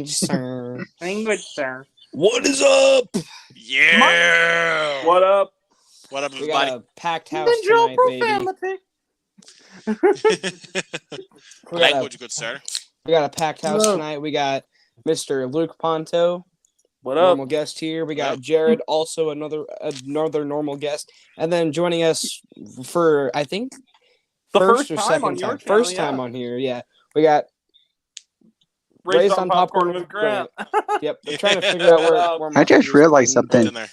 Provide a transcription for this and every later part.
Sir. Language, sir. What is up? Yeah. What up? What up, We got everybody? a packed house tonight, baby. We got Language, good sir. we got a packed house No. tonight. We got Mr. Luke Ponto, What up? normal guest here. We got Yep. Jared, also another normal guest, and then joining us for I think The first first or time second on your time, channel, first time yeah. on here. Yeah, we got Raised on popcorn with Grant. Yep, they're trying to figure out where my I just fingers realized are going. It's something. in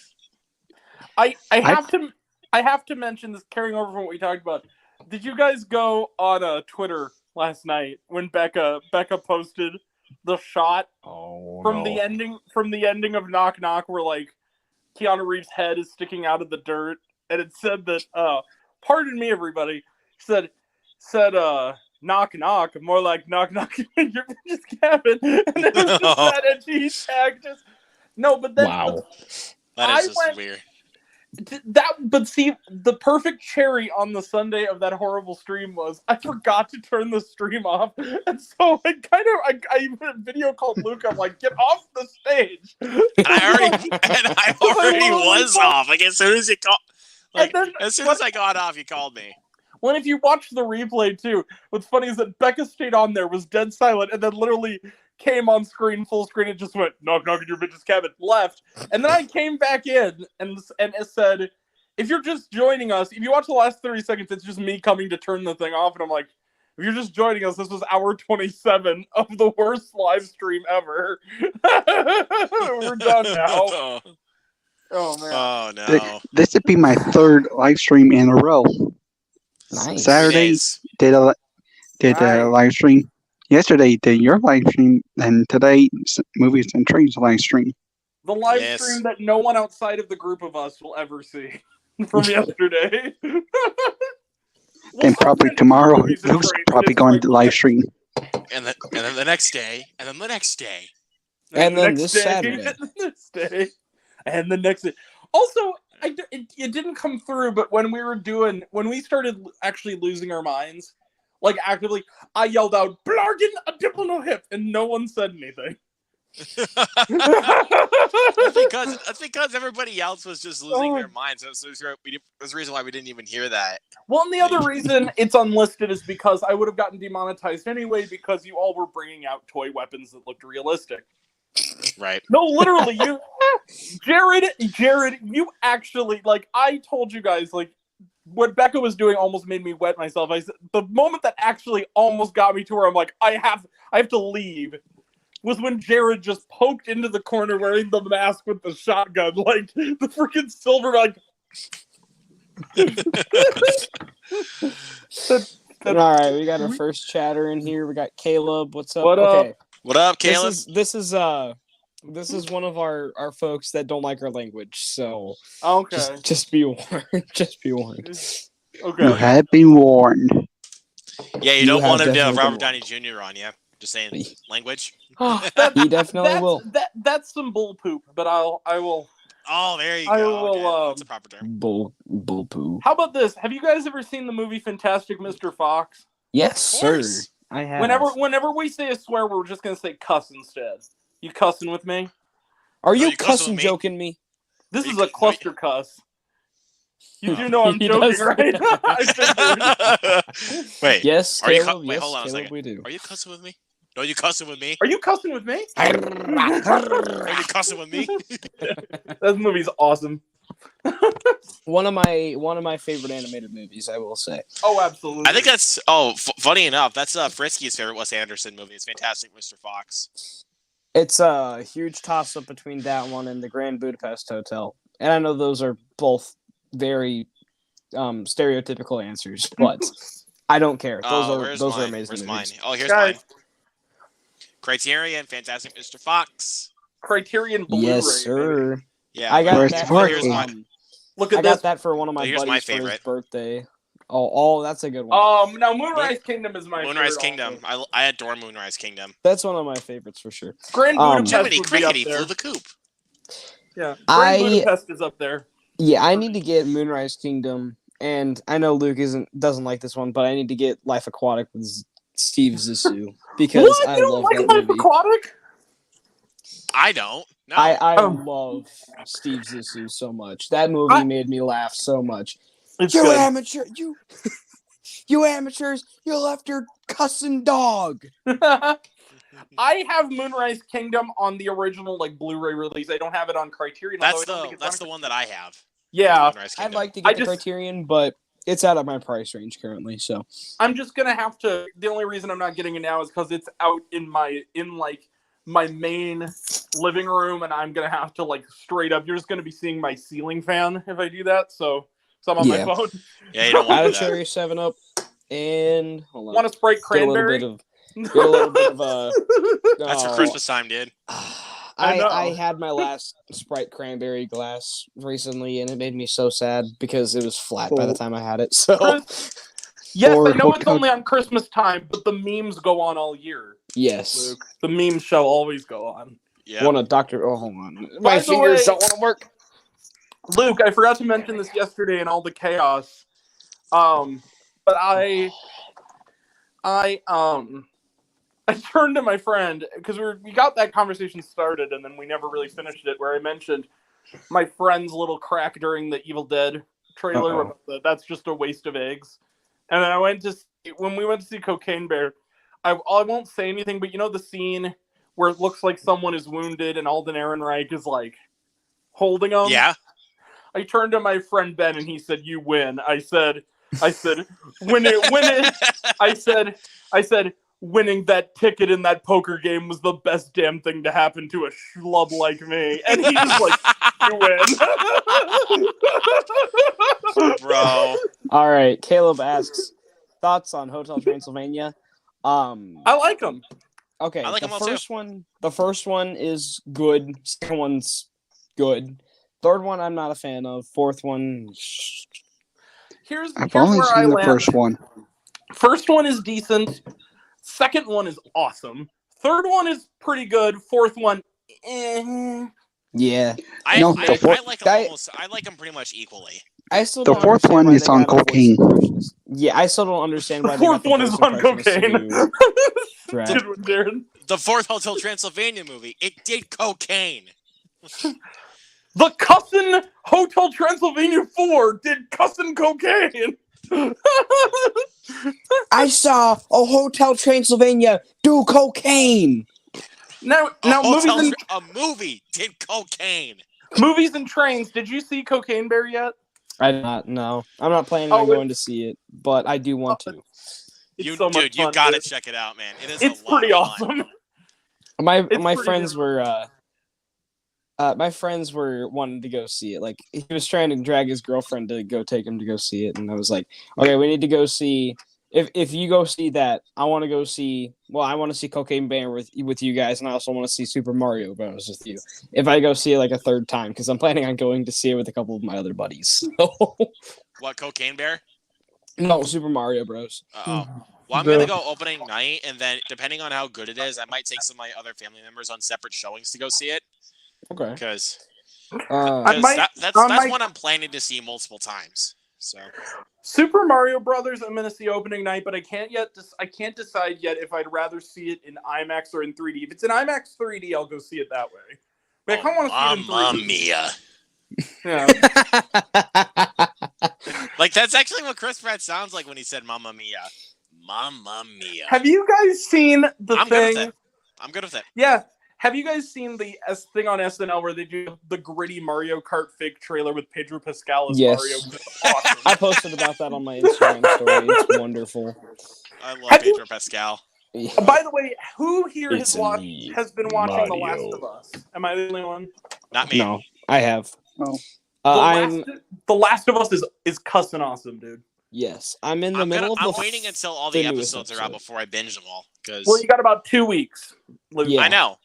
there. I have to mention this, carrying over from what we talked about. Did you guys go on Twitter last night when Becca posted the shot from the ending of Knock Knock where like Keanu Reeves' head is sticking out of the dirt, and it said that pardon me everybody, said knock knock, more like knock knock in your bitch's cabin, and it was just that edgy tag. Just no, but then Wow. That is just weird. but see, the perfect cherry on the Sunday of that horrible stream was I forgot to turn the stream off, and so I even video called Luke. I'm like, get off the stage. I already was off. Like as soon as you called, like then, as soon as I got off, you called me. Well, if you watch the replay too, what's funny is that Becca stayed on there, was dead silent, and then literally came on screen, full screen, and just went, knock, knock at your bitch's cabin, left. And then I came back in and it said, if you're just joining us, if you watch the last 30 seconds, it's just me coming to turn the thing off. And I'm like, if you're just joining us, this was hour 27 of the worst live stream ever. We're done now. Oh, man. Oh no. This would be my third live stream in a row. Nice. Saturday did a live stream. Yesterday did your live stream, and today Movies and Trains live stream. The live Yes. stream that no one outside of the group of us will ever see from yesterday. Then probably tomorrow, Luke's probably going to live stream. And then the next day, and then the next day. And then next this day, Saturday. and the next day, and the next day. Also, it didn't come through, but when we started actually losing our minds, like actively, I yelled out, "Blargen a dipple no hip," and no one said anything. That's because everybody else was just losing their minds. That's the reason why we didn't even hear that. Well, and the other reason it's unlisted is because I would have gotten demonetized anyway because you all were bringing out toy weapons that looked realistic. Right. No, literally, you, Jared, you actually, like, I told you guys, like, what Becca was doing almost made me wet myself. I said, the moment that actually almost got me to where I'm like, I have to leave, was when Jared just poked into the corner wearing the mask with the shotgun, like, the freaking silver, like... All right, we got our first chatter in here. We got Caleb. What's up? What up? Okay. What up, Caleb? This is one of our folks that don't like our language, so Okay. just be warned. Just be warned. Okay. You have been warned. Yeah, you You don't have want to definitely have been Robert Downey Jr. on you. Just saying, language. He definitely will. That's some bull poop, but I will. Oh, there you go. I will, Okay, that's a proper term. Bull poo. How about this? Have you guys ever seen the movie Fantastic Mr. Fox? Yes, sir. course. I have. Whenever we say a swear, we're just gonna say cuss instead. You cussing with me? Are you you cussing cussing with me? joking me? This Are is you a cluster cuss. You do know I'm He joking, does. right? I figured. Wait. Yes, Are you Caleb. wait, Yes, hold on a Caleb, second. we do. Are you cussing with me? No, you cussing with me? Are you cussing with me? Are you cussing with me? That movie's awesome. One of my favorite animated movies, I will say. Oh, absolutely. I think that's funny enough. That's Frisky's favorite Wes Anderson movie. It's Fantastic Mr. Fox. It's a huge toss up between that one and the Grand Budapest Hotel, and I know those are both very stereotypical answers, but I don't care. Those are amazing Where's movies. mine? Oh, here's Guys. mine. Criterion, Fantastic Mr. Fox. Criterion Blu-ray. Yes, baby. sir. Yeah, I got Where's that. the work? here's mine. Look I at got this. that for one of my Here's buddies my for his favorite. birthday. Oh, that's a good one. Now Moonrise Kingdom is my Moonrise favorite Kingdom. also. I adore Moonrise Kingdom. That's one of my favorites for sure. Grand Budapest Jiminy would be up Crickety there. flew the coop. Yeah, I- Grand Budapest is up there. Yeah, I need to get Moonrise Kingdom, and I know Luke doesn't like this one, but I need to get Life Aquatic with Steve Zissou because What? I You don't love like that Life movie. Aquatic? I don't. No. I Oh. love Steve Zissou so much. That movie made me laugh so much. It's You good. amateur, you amateurs, you left your cussing dog. I have Moonrise Kingdom on the original Blu-ray release. I don't have it on Criterion. That's although I don't think it's that's on the one that I have. Yeah, Moonrise I'd Kingdom. like to get the Criterion, but it's out of my price range currently. So I'm just gonna have to. The only reason I'm not getting it now is because it's out in my main living room, and I'm gonna have to straight up. You're just gonna be seeing my ceiling fan if I do that. So I'm on my phone. Yeah, you don't add want a to do that. cherry 7-Up and hold on. Want a Sprite cranberry? Get a little bit of That's for oh, Christmas time, dude. I had my last Sprite cranberry glass recently, and it made me so sad because it was flat by the time I had it. So Yes, Or I know it's hotel- only on Christmas time, but the memes go on all year. yes, Luke, the memes shall always go on. Yeah. want a doctor? Oh, hold on, By my the fingers way- don't want to work. Luke, I forgot to mention this yesterday in all the chaos. But I turned to my friend because we got that conversation started and then we never really finished it. Where I mentioned my friend's little crack during the Evil Dead trailer. About that's just a waste of eggs. And then when we went to see Cocaine Bear, I won't say anything, but you know the scene where it looks like someone is wounded and Alden Ehrenreich is holding him. Yeah. I turned to my friend Ben and he said, "You win." I said, "Win it." I said, "Winning that ticket in that poker game was the best damn thing to happen to a schlub like me." And he was "You win." Bro. All right, Caleb asks thoughts on Hotel Transylvania. I like him. Okay, I like the them all, too. first one is good. Second one's good. Third one I'm not a fan of. Fourth one, Here's I've only where I seen the land. first one. First one is decent. Second one is awesome. Third one is pretty good. Fourth one, yeah. I No, like them I like them pretty much equally. I still The don't fourth understand one why is they on got the voice cocaine. impressionist. Yeah, I still don't understand why The fourth they got one the is voice on impressionist to cocaine. do Drax. Good one, Darren. The fourth Hotel Transylvania movie, it did cocaine. The Cussin Hotel Transylvania 4 did Cussin cocaine. I saw a Hotel Transylvania do cocaine. Now, A movie did cocaine. movies and trains. Did you see Cocaine Bear yet? I did not know. I'm not planning on going to see it, but I do want to. It's so much You fun, gotta dude. check it out, man. It is It's a lot pretty of fun. awesome. My pretty friends good. were my friends were wanting to go see it. Like he was trying to drag his girlfriend to go take him to go see it, and I was like, okay, we need to go see. If you go see that, I want to go see. Well, I want to see Cocaine Bear with you guys, and I also want to see Super Mario Bros. With you. If I go see it a third time, because I'm planning on going to see it with a couple of my other buddies. So. What, Cocaine Bear? No, Super Mario Bros. Oh. Well, I'm going to go opening night, and then depending on how good it is, I might take some of my other family members on separate showings to go see it. Okay. Because that's one I'm planning to see multiple times. So Super Mario Brothers, I'm gonna see opening night, but I can't decide yet if I'd rather see it in IMAX or in 3D. If it's in IMAX 3D, I'll go see it that way. But I kind of want to see it in 3D. Mia. Yeah. Like, that's actually what Chris Pratt sounds like when he said Mamma Mia. Mamma Mia. Have you guys seen the I'm thing? good with it. I'm good with it. Yeah. Have you guys seen the thing on SNL where they do the gritty Mario Kart fake trailer with Pedro Pascal as Yes. Mario? It's awesome. I posted about that on my Instagram story. It's wonderful. I love Have you- Pedro Pascal. By the way, who here It's has been watching The Last Mario. of Us? Am I the only one? Not me. No, I have. No. The Last of Us is cussing awesome, dude. Yes, I'm in the middle I'm of the. waiting until all the the newest episodes are out episode. before I binge them all. Because Well, you got about 2 weeks. Luke. Yeah. I know.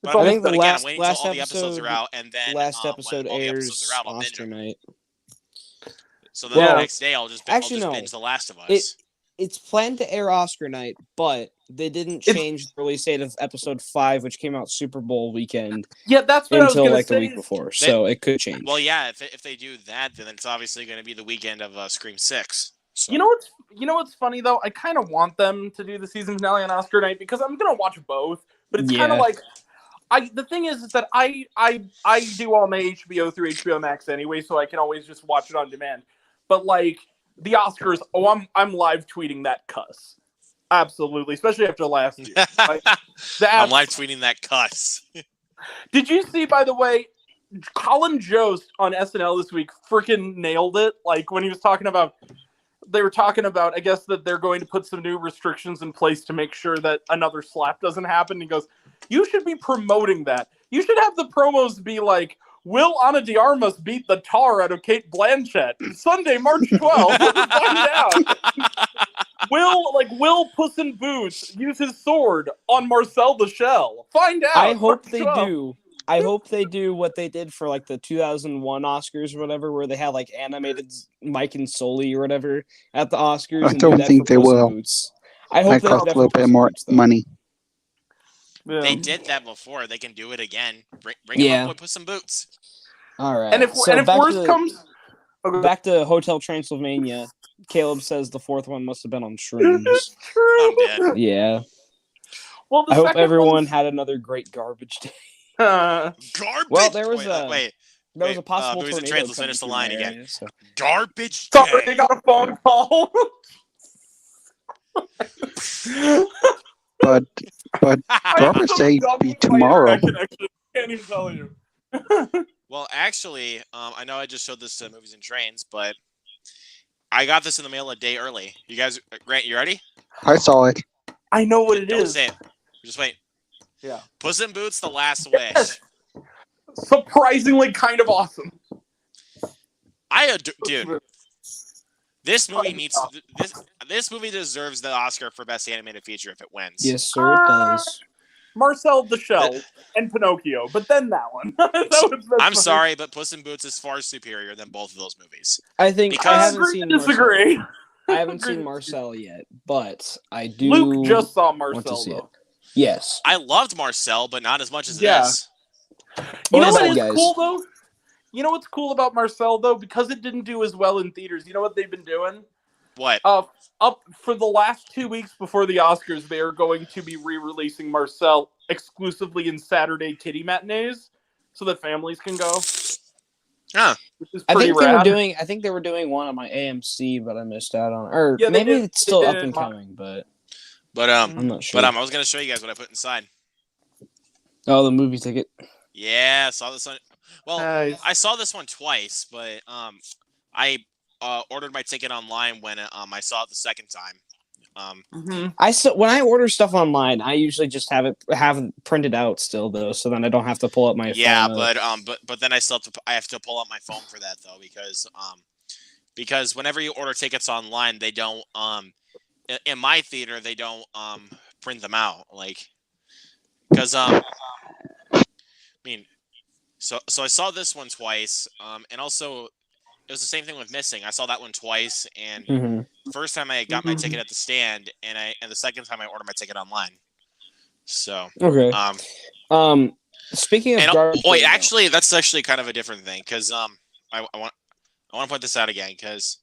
It's But, I think but the again, last- I'm waiting last until all the episodes episode- are out, and then Last when episode all the airs episodes are out, I'll binge Oscar them. night. So then Well, the next day, I'll just binge The Last of Us. It's planned to air Oscar night, but they didn't change the release date of episode 5, which came out Super Bowl weekend, Yeah, that's what until I was the gonna week say. before. So it could change. Well, yeah, if they do that, then it's obviously going to be the weekend of Scream 6. So. You know what's funny though? I kind of want them to do the season finale on Oscar night because I'm gonna watch both. But it's kind of Yeah. like the thing is that I do all my HBO through HBO Max anyway, so I can always just watch it on demand. But like the Oscars, I'm live tweeting that cuss. Absolutely, especially after last year. Like, I'm live tweeting that cuss. Did you see, by the way, Colin Jost on SNL this week freaking nailed it? Like when he was talking about, they were talking about, I guess that they're going to put some new restrictions in place to make sure that another slap doesn't happen. He goes, you should be promoting that. You should have the promos be like, Will Ana de Armas beat the tar out of Kate Blanchett? Sunday, March 12th. Let's find out. Will Puss in Boots use his sword on Marcel the Shell? Find out. I hope they March 12th. do. I hope they do what they did for like the 2001 Oscars or whatever, where they had like animated Mike and Sully or whatever at the Oscars. I don't think they will. I hope That they costs a do little bit more money. Yeah. They did that before. They can do it again. Bring them up with Puss in Boots. All right. And if worse comes, back to Hotel Transylvania, Caleb says the fourth one must have been on shrooms. True. I'm dead. Yeah. Well, I hope everyone had another great garbage day. Garbage. Well, there was wait, a possible Movies and tornado Trains, let's finish the coming line through again. area, so. Garbage. Sorry, day. I got a phone call. But Garbage Day be tomorrow. I can't even tell you. Well, actually, I know I just showed this to Movies and Trains, but I got this in the mail a day early. You guys, Grant, you ready? I saw it. I know what it Don't is. say it. Just wait. Yeah. Puss in Boots: The Last Wish. Yes. Surprisingly kind of awesome. Dude. This movie needs this movie deserves the Oscar for Best Animated Feature if it wins. Yes, sir, it does. Marcel the Shell and Pinocchio, but then that one. I'm sorry, but Puss in Boots is far superior than both of those movies. I think Because- I haven't seen disagree. Marcel. I haven't seen Marcel yet, but I do. Luke just saw want to Marcel. see it. Though. Yes. I loved Marcel, but not as much as Yeah. this. You know Well, what is guys. cool though? You know what's cool about Marcel though? Because it didn't do as well in theaters. You know what they've been doing? What? Up for the last 2 weeks before the Oscars, they are going to be re-releasing Marcel exclusively in Saturday titty matinees, so that families can go. Huh. Which is I pretty think rad. they were doing one on my AMC, but I missed out on. Or Yeah, they maybe did. it's still They up did. and coming, but But I'm not sure. I was gonna show you guys what I put inside. Oh, the movie ticket. Yeah, I saw this one. Well, Nice. I saw this one twice, but I ordered my ticket online when I saw it the second time. When I order stuff online, I usually just have it printed out still though, so then I don't have to pull up my phone. but then I have to pull up my phone for that though because whenever you order tickets online, they don't in my theater they don't print them out because I mean so I saw this one twice and also it was the same thing with Missing. I saw that one twice, and first time I got my ticket at the stand, and the second time I ordered my ticket online. So Okay. Speaking of garbage, actually, that's actually kind of a different thing because I want to point this out again because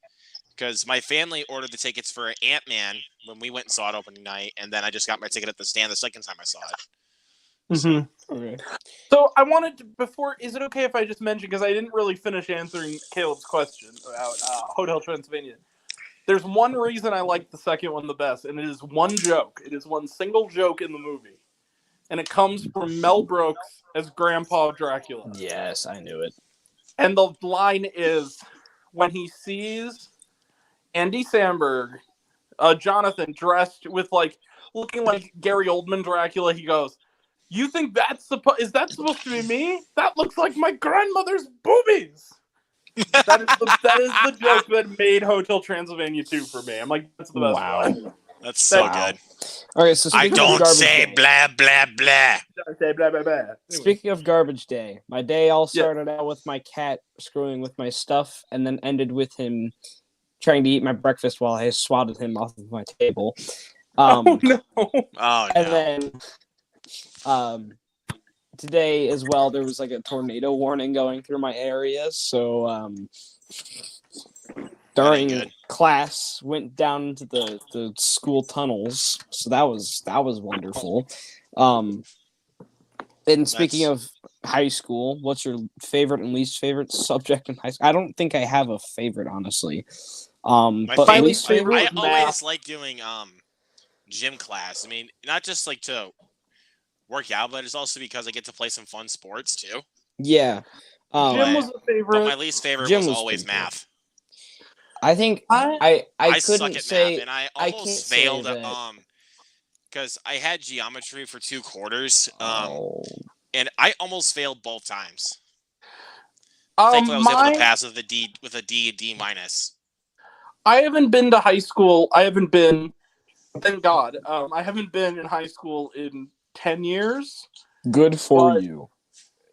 my family ordered the tickets for Ant-Man when we went and saw it opening night, and then I just got my ticket at the stand the second time I saw it. Okay. So I wanted to, is it okay if I just mention, because I didn't really finish answering Caleb's question about Hotel Transylvania. There's one reason I like the second one the best, and it is one joke. It is one single joke in the movie. And it comes from Mel Brooks as Grandpa Dracula. Yes, I knew it. And the line is, when he sees Andy Samberg, Jonathan dressed with looking like Gary Oldman Dracula, he goes, "You think is that supposed to be me? That looks like my grandmother's boobies." that is the joke that made Hotel Transylvania 2 for me. I'm like, that's the best one. That's so Wow. good. All right, so I speaking of don't garbage say day, blah blah blah. Say blah, blah, blah. Anyway. Speaking of garbage day, my day all started out with my cat screwing with my stuff, and then ended with him trying to eat my breakfast while I swatted him off of my table. Oh no! Oh And no. then, today as well, there was a tornado warning going through my area. So, during class, went down into the school tunnels. So that was wonderful. And speaking of high school, what's your favorite and least favorite subject in high school? I don't think I have a favorite, honestly. My But favorite, least favorite, I was always math. like doing gym class. I mean, not just like to work out, but it's also because I get to play some fun sports too. yeah. Gym was a But favorite. my least favorite Gym was was always pretty cool. math. I think I I suck couldn't at say math, and I I almost can't say failed that. because I had geometry for 2 quarters. Oh, And I almost failed both times. Thankfully, I was able to pass with a D minus. I haven't been to high school. I haven't been. Thank God. I haven't been in high school in 10 years. good for But- you.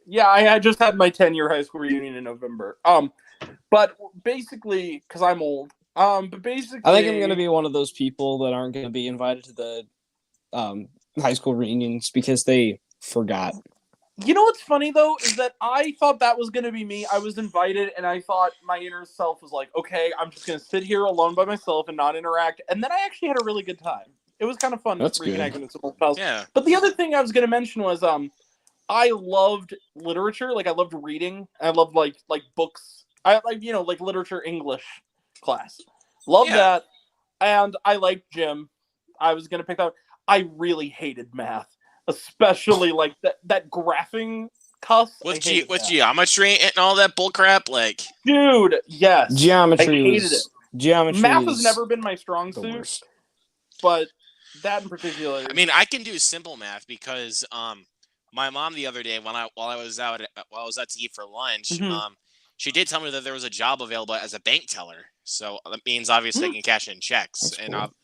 Yeah, I just had my 10-year high school reunion in November. But basically, because I'm old. But basically, I think I'm gonna be one of those people that aren't gonna be invited to the high school reunions because they forgot. You know what's funny though is that I thought that was gonna be me. I was invited, and I thought my inner self was like, "Okay, I'm just gonna sit here alone by myself and not interact." And then I actually had a really good time. It was kind of fun. That's reconnecting good. with some old pals. Yeah. But the other thing I was gonna mention was I loved literature. Like I loved reading. I loved like books. I like like literature English class. Love Yeah. that. And I liked gym. I was gonna pick that. I really hated math, especially like that graphing cuss. With I hated that. geometry and all that bullcrap, like Dude, yes. Geometry I hated was geometry. Math is has never been my strong the suit, worst. but that in particular. I mean, I can do simple math because my mom the other day while I was out to eat for lunch, Mhm. she did tell me that there was a job available as a bank teller. So that means obviously I can cash in checks, That's and cool.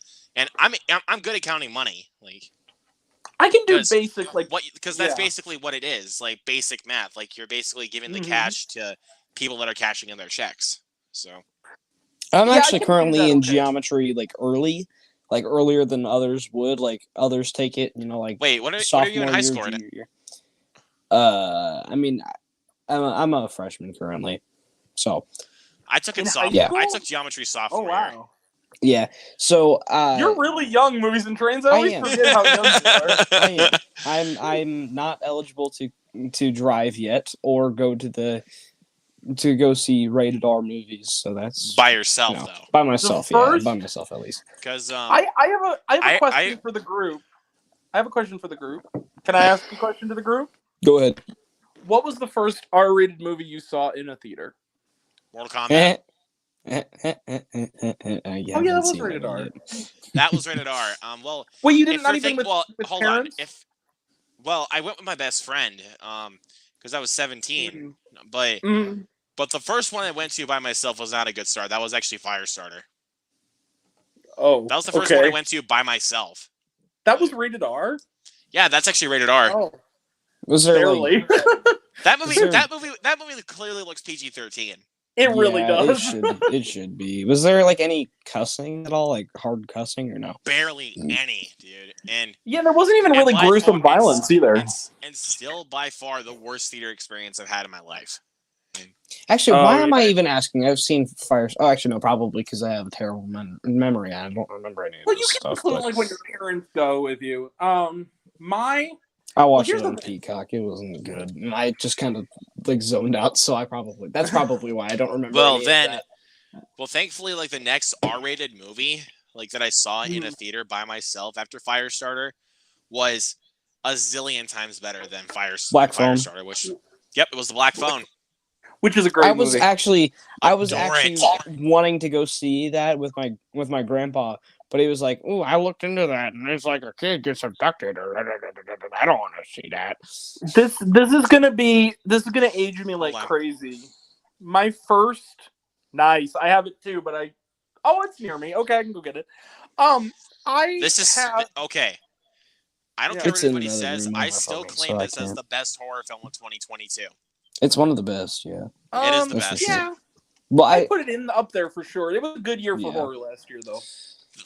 I'm good at counting money, like I can do Because basic like because that's Yeah. basically what it is, like basic math. Like you're basically giving the Mhm. cash to people that are cashing in their checks. So I'm Yeah, I actually can do currently that in okay. geometry like earlier than others would. Like others take it, like wait, what are you sophomore in high year, school? junior year. I mean, I'm a freshman currently, so I took it In high sophomore. I school? took geometry Oh sophomore year. wow. yeah. So You're really young, Movies and Trains. I I always am. forget how young you are. I'm not eligible to drive yet or go to go see rated R movies. So that's By yourself though. though, By myself, first- by myself at least. because I have a question I- for the group. I have a question for the group. Can I ask a question to the group? Go ahead. What was the first R-rated movie you saw in a theater? Mortal Kombat. Oh Oh yeah, that was rated R. That was rated R. Well, Wait, you if didn't not you're even think- well, with hold parents? on. I went with my best friend, because I was 17. Mhm. But the first one I went to by myself was not a good start. That was actually Firestarter. Oh, That was the first okay. one I went to by myself. That was rated R. Yeah, that's actually rated R. Oh, Was there like, barely. That movie, Sure. that movie clearly looks PG-13. It really yeah, does. It should be. Was there like any cussing at all, like hard cussing or no? Barely any, dude. And Yeah, there wasn't even and really by gruesome far, violence either. and still by far the worst theater experience I've had in my life. Actually, Oh, why am I yeah. even asking? I've seen Fire. Oh, actually, no, probably because I have a terrible memory. I don't remember any of Well, this you can stuff. include But like when your parents go with you. I watched here's it the on thing. Peacock. It wasn't good, and I just kind of like zoned out. So that's probably why I don't remember. Well, any of then, that. thankfully, like the next R-rated movie like that I saw in a Mhm. theater by myself after Firestarter was a zillion times better than Black Phone. Firestarter. Which, yep, it was the Black Phone. Which is a great I was movie. actually Adore actually it. wanting to go see that with my grandpa, but he was like, "Ooh, I looked into that, and it's like a kid gets abducted, or I don't want to see that." This is gonna age me like Hold on. crazy. My first nice. I have it too, but it's near me. Okay, I can go get it. This is okay. I don't Yeah. care It's what in anybody another says. room on I my still phone, claim so I this as can't. the best horror film of 2022. It's one of the best, yeah. It is the That's for best. sure. Yeah, Well, I put it in up there for sure. It was a good year for Yeah. horror last year, though.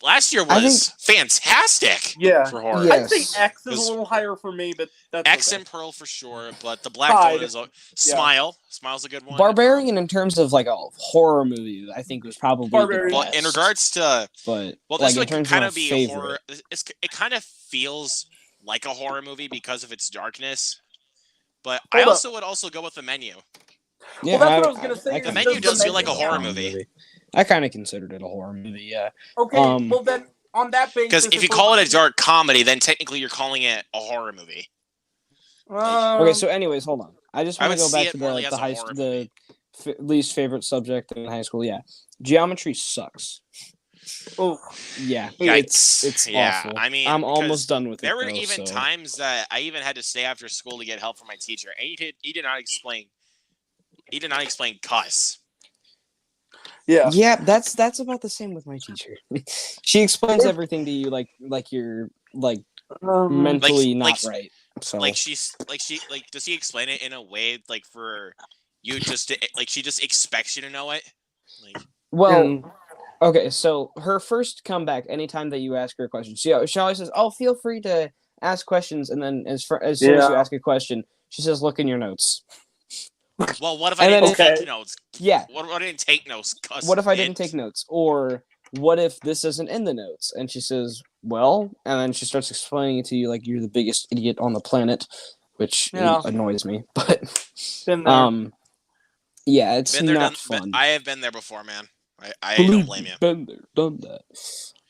Last year I was fantastic Yeah. for horror. Yeah. I'd say Yes. X is a Because- little higher for me, but that's X okay. and Pearl for sure, but the Black Tide. Phone is a Smile. Smile's a good one. Barbarian in terms of like a horror movie, I think was probably Barbarian. the Well, best. in regards to but well, like this in would terms kind of of be a favorite, horror. It kind of feels like a horror movie because of its darkness. But I Hold up. also would also go with the menu. Yeah, that's what I was gonna say. The Does menu the does feel menu like a horror count? movie. I kind of considered it a horror movie. Yeah. Okay, well then on that basis, Because if you call it a dark comedy, then technically you're calling it a horror movie. Okay, so anyways, hold on. I just I want to would go see back it to more like as the a high horror the least favorite subject in high school. Yeah, geometry sucks. Oh, Yeah, Yikes. it's Yeah, awful. I mean, I'm because almost done with it. There were though, even so. times that I even had to stay after school to get help from my teacher, and he did not explain. He did not explain cuss. yeah. Yeah, that's about the same with my teacher. She explains everything to you like you're like mentally not right. So Does he explain it in a way like for you just to, like she just expects you to know it? Like, well, okay, so her first comeback, anytime that you ask her a question, she always says, "Oh, feel free to ask questions," and then as soon as you ask a question, she says, "Look in your notes." well, what if I didn't take notes? Yeah. What if I didn't take notes? What if I didn't take notes? Or what if this isn't in the notes? And she says, "Well," and then she starts explaining it to you like you're the biggest idiot on the planet, which annoys me. But yeah, it's not fun. I have been there before, man. I don't blame you. Been there, done that.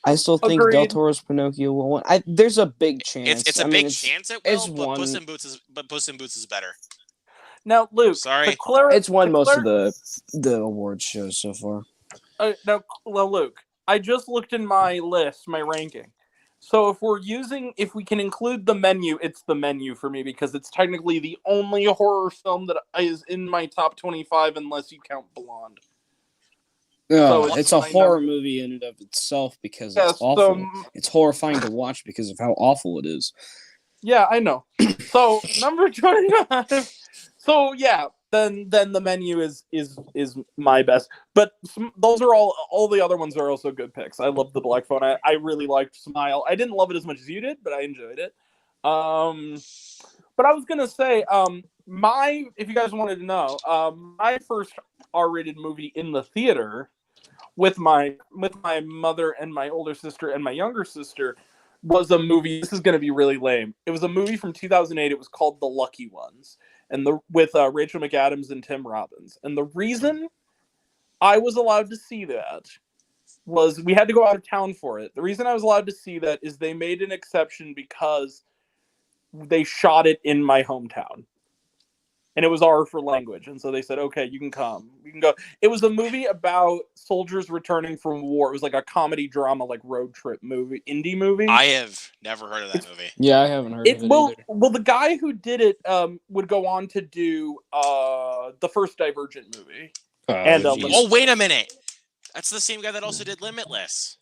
I still think Del Toro's Pinocchio will win. There's a big chance. It's a big chance it will, but Puss in Boots is better. Now, Luke. Sorry, it's won most of the awards shows so far. Well, Luke, I just looked in my list, my ranking. So if we can include the menu, it's the menu for me because it's technically the only horror film that is in my top 25 unless you count Blonde. So it's a horror movie in and of itself because it's awful. It's horrifying to watch because of how awful it is. Yeah, I know. So number 25. So yeah, then the menu is my best. But those are all the other ones are also good picks. I love The Black Phone. I really liked Smile. I didn't love it as much as you did, but I enjoyed it. But I was gonna say, if you guys wanted to know, my first R-rated movie in the theater with my mother and my older sister and my younger sister was a movie. This is gonna be really lame. It was a movie from 2008. It was called The Lucky Ones. And with Rachel McAdams and Tim Robbins. And the reason I was allowed to see that was we had to go out of town for it. The reason I was allowed to see that is they made an exception because they shot it in my hometown. And it was R for language. And so they said, okay, you can come. You can go. It was a movie about soldiers returning from war. It was like a comedy drama, like road trip movie, indie movie. I have never heard of that movie. Yeah, I haven't heard of it either. Well, the guy who did it would go on to do the first Divergent movie. Oh, wait a minute. That's the same guy that also did Limitless.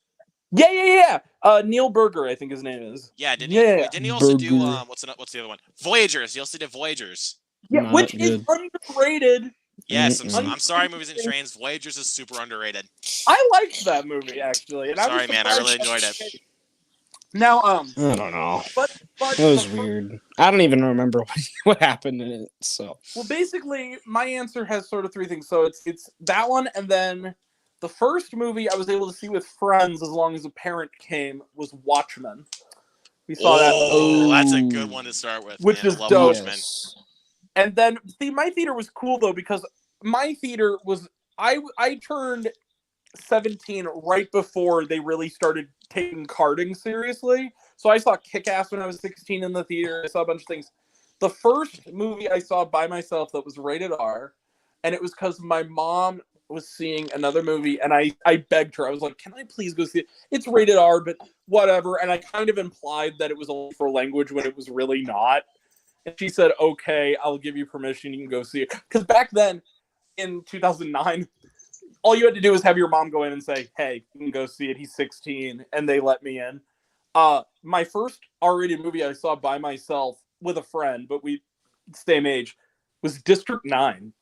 Yeah. Neil Berger, I think his name is. Yeah, didn't he also do what's the other one? Voyagers. He also did Voyagers. Yeah, which is underrated. Yes, I'm sorry, Movies and Trains. Voyagers is super underrated. I liked that movie actually. And sorry, man, I really enjoyed it. Now, I don't know. But it was weird. I don't even remember what happened in it. So, well, basically, my answer has sort of three things. So it's that one, and then the first movie I was able to see with friends as long as a parent came was Watchmen. We saw that. Oh, that's a good one to start with. Which is dope. Watchmen. Yes. And then, my theater was cool, though, because my theater was... I turned 17 right before they really started taking carding seriously. So I saw Kick-Ass when I was 16 in the theater. I saw a bunch of things. The first movie I saw by myself that was rated R, and it was because my mom was seeing another movie, and I begged her. I was like, can I please go see it? It's rated R, but whatever. And I kind of implied that it was only for language when it was really not. And she said, okay, I'll give you permission. You can go see it. Because back then, in 2009, all you had to do was have your mom go in and say, hey, you can go see it. He's 16. And they let me in. My first R-rated movie I saw by myself with a friend, but we same age, was District 9.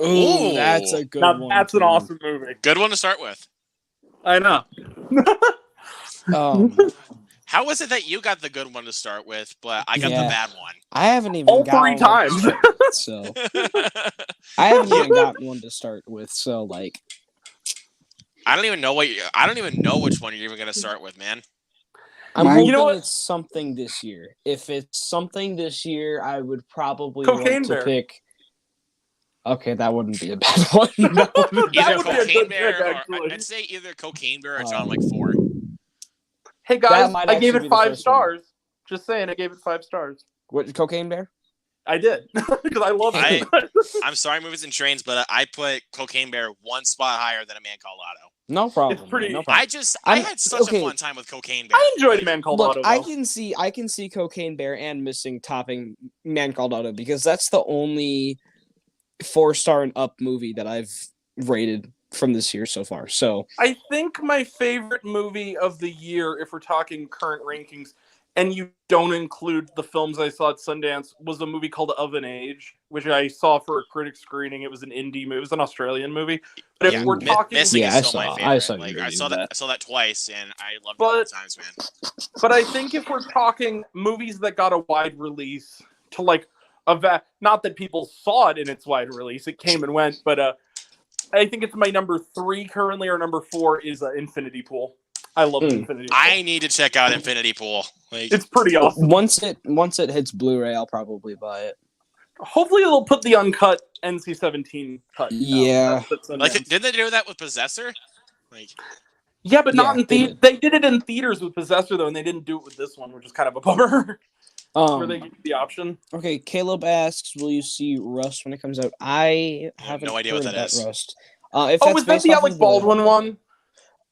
Ooh, that's a good one. That's an awesome movie. Good one to start with. I know. How is it that you got the good one to start with, but I got the bad one? I haven't even all gotten 3 times. So I haven't even gotten one to start with. So like, I don't even know which one you're even gonna start with, man. I'm Mine- hoping You know what? it's something this year. If it's something this year, I would probably Cocaine want to Bear. pick. Okay, that wouldn't be a bad one. That wouldn't be- That Either would be a Cocaine good Bear pick, or actually. I'd say either Cocaine Bear or John Wick 4. Hey guys, might I gave actually it be the 5 first one. stars. Just saying, I gave it 5 stars. What, Cocaine Bear? I did because I love it. I'm sorry, Movies and Trains, but I put Cocaine Bear one spot higher than A Man Called Otto. No problem. It's pretty- man, no problem. I I'm- had such okay. a fun time with Cocaine Bear. I enjoyed Like, Man Called Look, Otto. I Though. can see Cocaine Bear and missing topping Man Called Otto because that's the only 4-star and up movie that I've rated from this year so far. So I think my favorite movie of the year, if we're talking current rankings, and you don't include the films I saw at Sundance, was a movie called Of an Age, which I saw for a critic screening. It was an indie movie. It was an Australian movie. But yeah, if we're talking, Missing Yeah, I is still my saw- favorite. I saw like you I review saw that. that. I saw that twice, and I loved it But- both times, man. but I think if we're talking movies that got a wide release to like not that people saw it in its wide release, it came and went, but I think it's my number 3 currently, or number 4 is Infinity Pool. I love Infinity Pool. I need to check out Infinity Pool. Like, It's pretty awesome. once it hits Blu-ray, I'll probably buy it. Hopefully they'll put the uncut NC-17 cut. out. Yeah. That's like Sundance. didn't they do that with Possessor? Like, Yeah, but not Yeah, in they theaters. They did it in theaters with Possessor though, and they didn't do it with this one, which is kind of a bummer. Where they give you the option. Okay, Caleb asks, "Will you see Rust when it comes out?" I have haven't no idea heard what that about is. Rust. If Oh, that's is that based the off Alec of Baldwin one?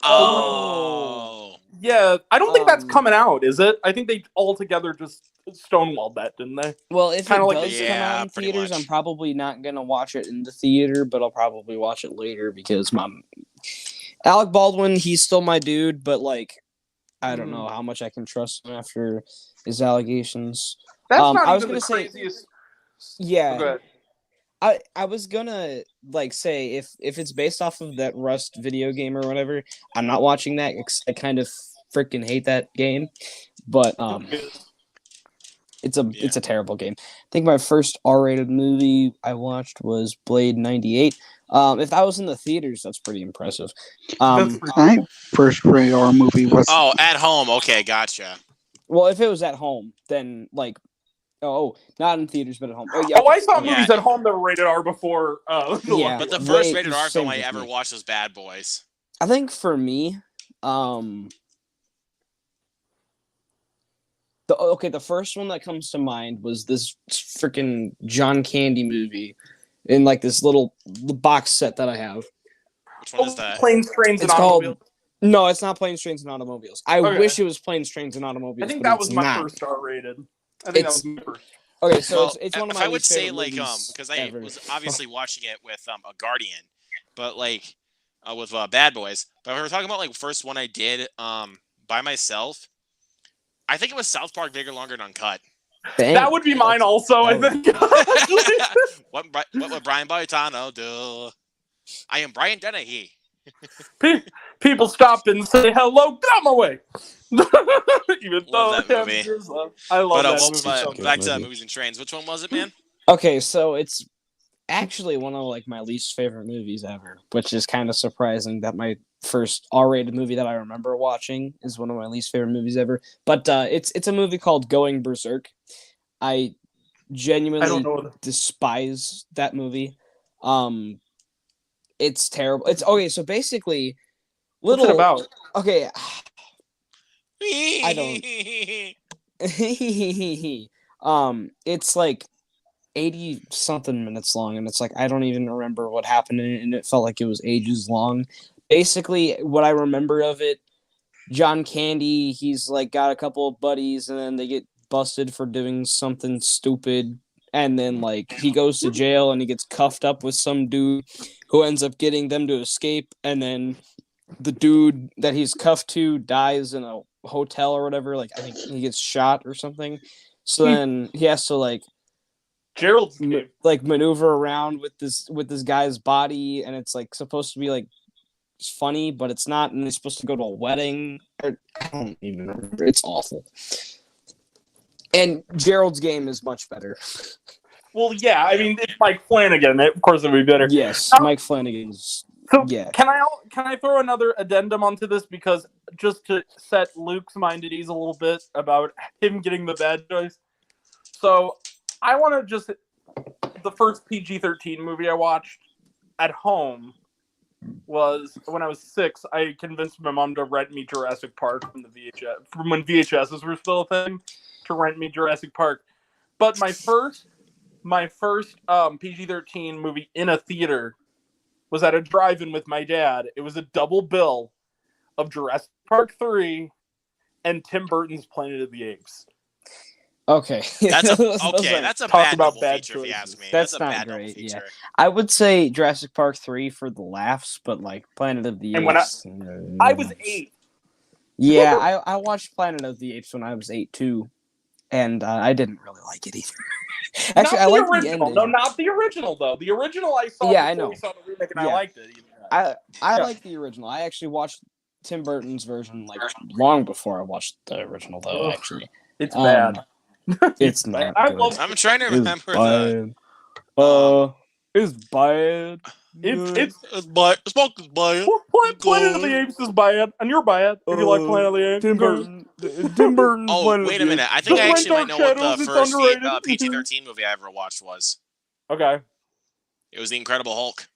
oh, Yeah, I don't think that's Um, coming out, is it? I think they altogether just stonewalled that, didn't they? Well, if it Kinda like- does come Yeah, out in pretty theaters, much. I'm probably not gonna watch it in the theater, but I'll probably watch it later because Alec Baldwin, he's still my dude, but like, I don't know how much I can trust him after his allegations. That's not I was even the gonna say- craziest. Yeah, Go ahead. I was gonna like say if it's based off of that Rust video game or whatever, I'm not watching that. I kind of freaking hate that game, but it's a terrible game. I think my first R-rated movie I watched was Blade '98. If that was in the theaters, that's pretty impressive. That's pretty My first rated R movie was oh, At Home. Okay, gotcha. Well, if it was at home, then like, not in theaters, but at home. Oh, Oh, I saw Yeah. movies at home that were rated R before. Yeah. But the Right, first rated R same film I with ever me. watched was Bad Boys. I think for me, the first one that comes to mind was this freaking John Candy movie in like this little box set that I have. Which one is that? Planes, Trains, and It's called. Automobiles. No, it's not Planes, Trains, and Automobiles. I Okay. wish it was Planes, Trains, and Automobiles. I think but that it's was my not. first R-rated. I think It's- that was my first. Okay, so Well, it's one of if my I would least say favorite like movies because I ever. was obviously watching it with a Guardian, but like with Bad Boys. But if we're talking about like first one I did by myself, I think it was South Park Bigger, Longer, and Uncut. Dang. That would be mine also, I that think. what would Brian Boitano do? I am Brian Dennehy. People stop and say hello, get out my way. Even though Love that I have movie. years left. I love But that what- movie. but so much. back to movie. Movies and Trains. Which one was it, man? Okay, so it's actually one of like my least favorite movies ever, which is kind of surprising that my first R-rated movie that I remember watching is one of my least favorite movies ever. But it's a movie called Going Berserk. I genuinely I don't know. despise that movie. It's terrible. It's okay. So basically, What's little it about? okay. I It's like 80 something minutes long, and it's like I don't even remember what happened in it, and it felt like it was ages long. Basically, what I remember of it, John Candy, he's like got a couple of buddies, and then they get busted for doing something stupid, and then like he goes to jail and he gets cuffed up with some dude who ends up getting them to escape, and then the dude that he's cuffed to dies in a hotel or whatever. Like I think he gets shot or something. So then he has to like Gerald's game. maneuver around with this guy's body, and it's like supposed to be like it's funny, but it's not. And they're supposed to go to a wedding. I don't even remember. It's awful. And Gerald's Game is much better. Well, yeah, I mean, it's Mike Flanagan. Of course, it would be better. Yes, Mike Flanagan's So Yeah. can I throw another addendum onto this, because just to set Luke's mind at ease a little bit about him getting the bad choice. So I want to just the first PG-13 movie I watched at home was when I was 6. I convinced my mom to rent me Jurassic Park from the VHS, from when VHSs were still a thing, to rent me Jurassic Park. But my first PG-13 movie in a theater was at a drive-in with my dad. It was a double bill of Jurassic Park 3 and Tim Burton's Planet of the Apes. Okay. That's a Those that's a Talk bad about double bad feature, if you ask choices. me. That's a not bad double great, yeah. feature. I would say Jurassic Park 3 for the laughs, but like Planet of the And when Apes. I was 8. Yeah, I watched Planet of the Apes when I was 8 too, and I didn't really like it either. Actually, I Not the like the original. ending. No, not the original though. The original I saw Yeah, I before know. we saw the remake, and I Yeah. liked it. I Yeah. like the original. I actually watched Tim Burton's version like long before I watched the original, though. Ugh. Actually, It's Um, bad. it's not I good. love I'm trying to It's remember the. bad. It's bad. It's bad. Smoke is bad. Planet of the Apes is bad, and you're bad if you like Planet of the Apes. Tim Burton. Tim Burton's Oh, Planet wait of a the minute. I Apes. think I Don't actually might like know Dark what the Shadows, first it's underrated. PG-13 movie I ever watched was. Okay. It was The Incredible Hulk.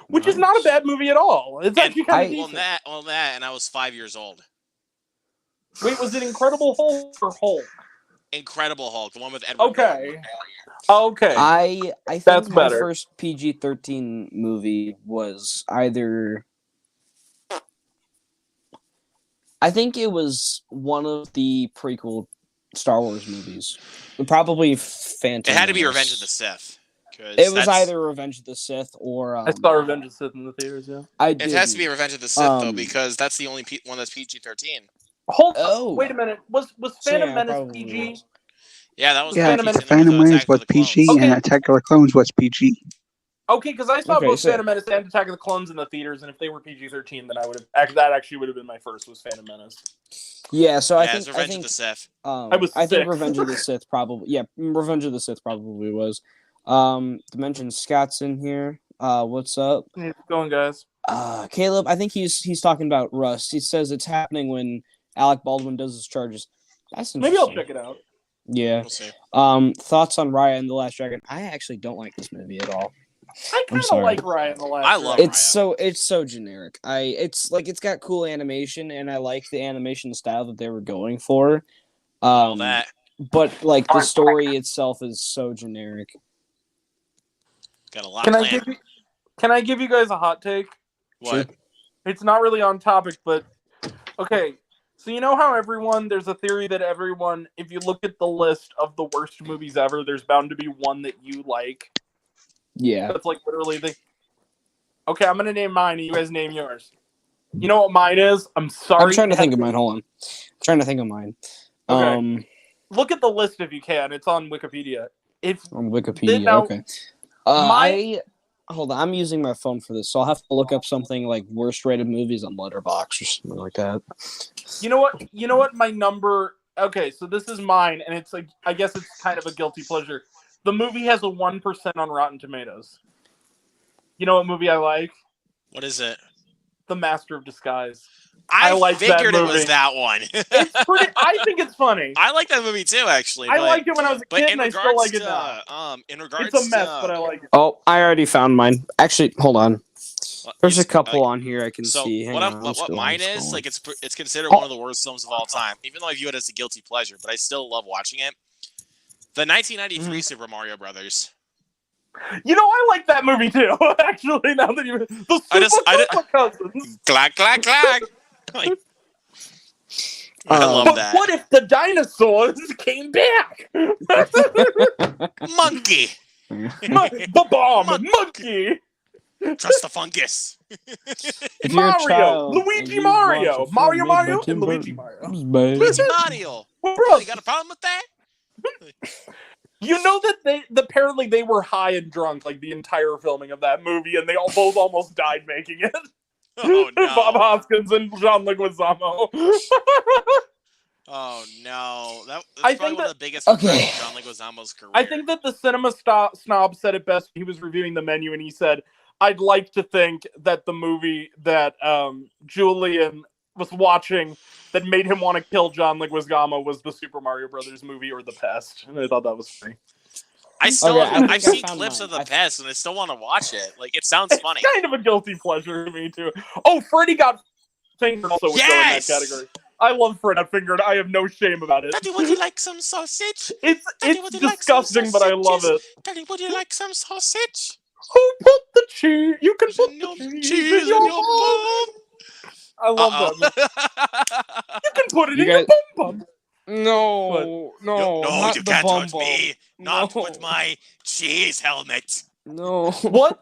Which is not a bad movie at all. It's actually kind of Well, decent. that, and I was 5 years old. Wait, was it Incredible Hulk or Hulk? Incredible Hulk, the one with Edward Okay. Norton. Okay. I think That's my better. first PG-13 movie was either. I think it was one of the prequel Star Wars movies. Probably Phantom. It had to be Menace. Revenge of the Sith. It was either Revenge of the Sith or. I saw Revenge of the Sith in the theaters, yeah. It has to be Revenge of the Sith, though, because that's the only one that's PG-13. Hold Oh. wait a minute. Was Phantom Yeah, Menace probably PG? was. Yeah, that was Yeah, Phantom PG. Phantom Menace was Attack of the PG Clones. and Okay. Attack of the Clones was PG. Okay, because I saw Okay, both so- Phantom Menace and Attack of the Clones in the theaters, and if they were PG-13, then I would have that actually would have been my first, was Phantom Menace. Yeah, so Yeah, it's I Revenge think of the Sith. I was think 6. Revenge of the Sith probably. Yeah, Revenge of the Sith probably was. To mention Scott's in here. What's up? How's it going, guys? Caleb, I think he's talking about Rust. He says it's happening when Alec Baldwin does his charges. That's Maybe I'll interesting. check it out. Yeah. We'll see. Thoughts on Raya and the Last Dragon? I actually don't like this movie at all. I kind of sorry. like Ryan the Last. I love Dragon. It's so generic. It's got cool animation, and I like the animation style that they were going for. All that. But like the story itself is so generic. Got a lot Can I planned. give you guys a hot take? What? It's not really on topic, but okay. So you know how there's a theory that everyone, if you look at the list of the worst movies ever, there's bound to be one that you like. Yeah. That's like literally the. Okay, I'm gonna name mine, and you guys name yours. You know what mine is? I'm sorry. I'm trying to think of mine. Hold on. I'm trying to think of mine. Okay. Look at the list if you can. It's on Wikipedia. On Wikipedia. Now, Okay. Hold on. I'm using my phone for this, so I'll have to look up something like worst rated movies on Letterboxd or something like that. You know what? You know what? My number. Okay, so this is mine, and it's like, I guess it's kind of a guilty pleasure. The movie has a 1% on Rotten Tomatoes. You know what movie I like? What is it? The Master of Disguise. I like that figured it movie. was that one. It's pretty. I think it's funny. I like that movie too, actually. I liked it when I was a but kid, in and I still regards like it now. to, in regards It's a mess, to, but I like it. Oh, I already found mine. Actually, hold on. There's a couple like, on here I can So see. Hang what on, let's what go mine on, is, scrolling. like, it's considered one of the worst films of all time, even though I view it as a guilty pleasure, but I still love watching it. The 1993 Super Mario Brothers. You know, I like that movie too. Actually, now that you the Super Cousins. Clack, clack, clack. Like, I love But that. what if the dinosaurs came back? Monkey. The bomb, monkey. Trust the fungus. If you're a Mario, child Luigi and you Mario, watch a film Mario made by Mario, Tim and Luigi Burton, Mario. it's bad. Luigi Mario. Bro, You got a problem with that? you know that apparently they were high and drunk like the entire filming of that movie, and they both almost died making it. Oh no. Bob Hoskins and John Leguizamo. Oh no. That's I probably think one that- of the biggest Okay. regrets of John Leguizamo's career. I think that the cinema snob said it best. He was reviewing the menu and he said, I'd like to think that the movie that Julian was watching that made him want to kill John Leguizamo was the Super Mario Brothers movie or The Pest, and I thought that was funny. I still Okay, I think I've I seen found clips mine. of The Pest, and I still want to watch it. Like, it sounds funny. Kind of a guilty pleasure to me too. Oh, Freddy Got Fingered also would go in that Yes! category. I love Freddy Got Fingered. I have no shame about it. Daddy, would you like some sausage? It's Daddy, would you like some disgusting, but I love it. Daddy, would you like some sausage? Who put the cheese? You can put No the cheese in your bum. I love that. You can put it You in your guys- bum bum. No, No, not you the can't bum touch bum. me. Not No. with my cheese helmet. No. What?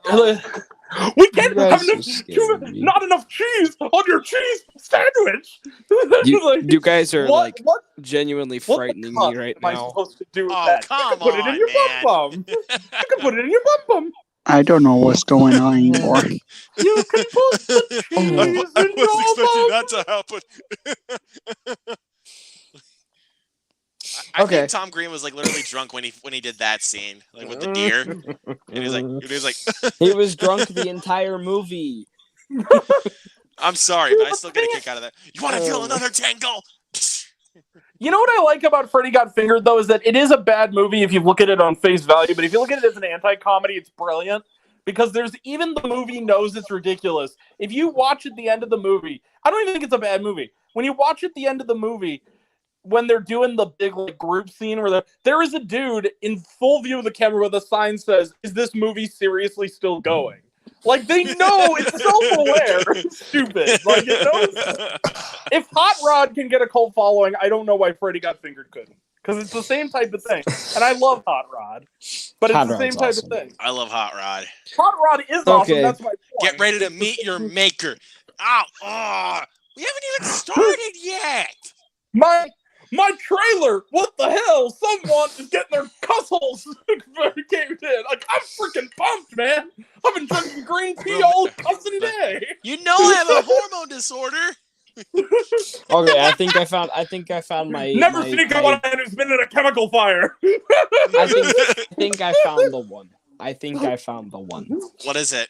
We can't You guys have are enough, scaring me. not enough cheese on your cheese sandwich. You guys are like what genuinely what frightening the me right am I now. supposed to do with Oh, that? You come can put it in on, your man. bum bum. You can put it in your bum bum. I don't know what's going on anymore. You can put the cheese in your bum. to happen. I Okay. think Tom Green was like literally drunk when he did that scene, like with the deer, and he was like, He was drunk the entire movie. I'm sorry, but I still get a kick out of that. You want to feel another tango? You know what I like about Freddy Got Fingered, though, is that it is a bad movie if you look at it on face value, but if you look at it as an anti-comedy, it's brilliant. Because there's even the movie knows it's ridiculous. If you watch at the end of the movie, I don't even think it's a bad movie. When you watch at the end of the movie, when they're doing the big like group scene where there is a dude in full view of the camera with a sign says, "Is this movie seriously still going?" Like, they know it's self-aware. It's stupid. Like, it knows. If Hot Rod can get a cult following, I don't know why Freddy Got Fingered couldn't. Because it's the same type of thing. And I love Hot Rod. But it's Hot the same Rod's type awesome. of thing. I love Hot Rod. Hot Rod is awesome. Okay. That's my point. Get ready to meet your maker. Ow! Oh, we haven't even started yet. My trailer! What the hell? Someone is getting their cussholes caved in. Like, I'm freaking pumped, man. I've been drinking green tea all cussing day. You know I have a hormone disorder. Okay, I think I found my Never my, sneak my- up on a man who's been in a chemical fire. I think I found the one. What is it?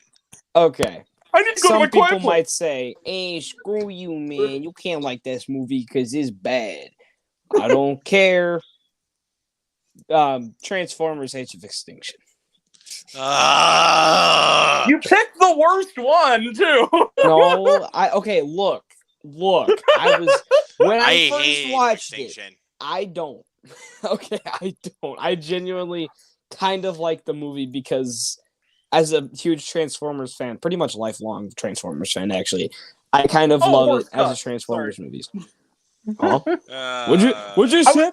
Okay. I need to go to Some my quiet people place. might say, "Hey, screw you, man. You can't like this movie because it's bad." I don't care. Transformers: Age of Extinction. You picked the worst one, too. No, okay. Look. I was when I, I first hate watched it. Extinction. I don't. Okay, I don't. I genuinely kind of like the movie because, as a huge Transformers fan, pretty much lifelong Transformers fan, actually, I kind of love horse it as a cuss. Transformers movies. Huh? Uh, Would you say?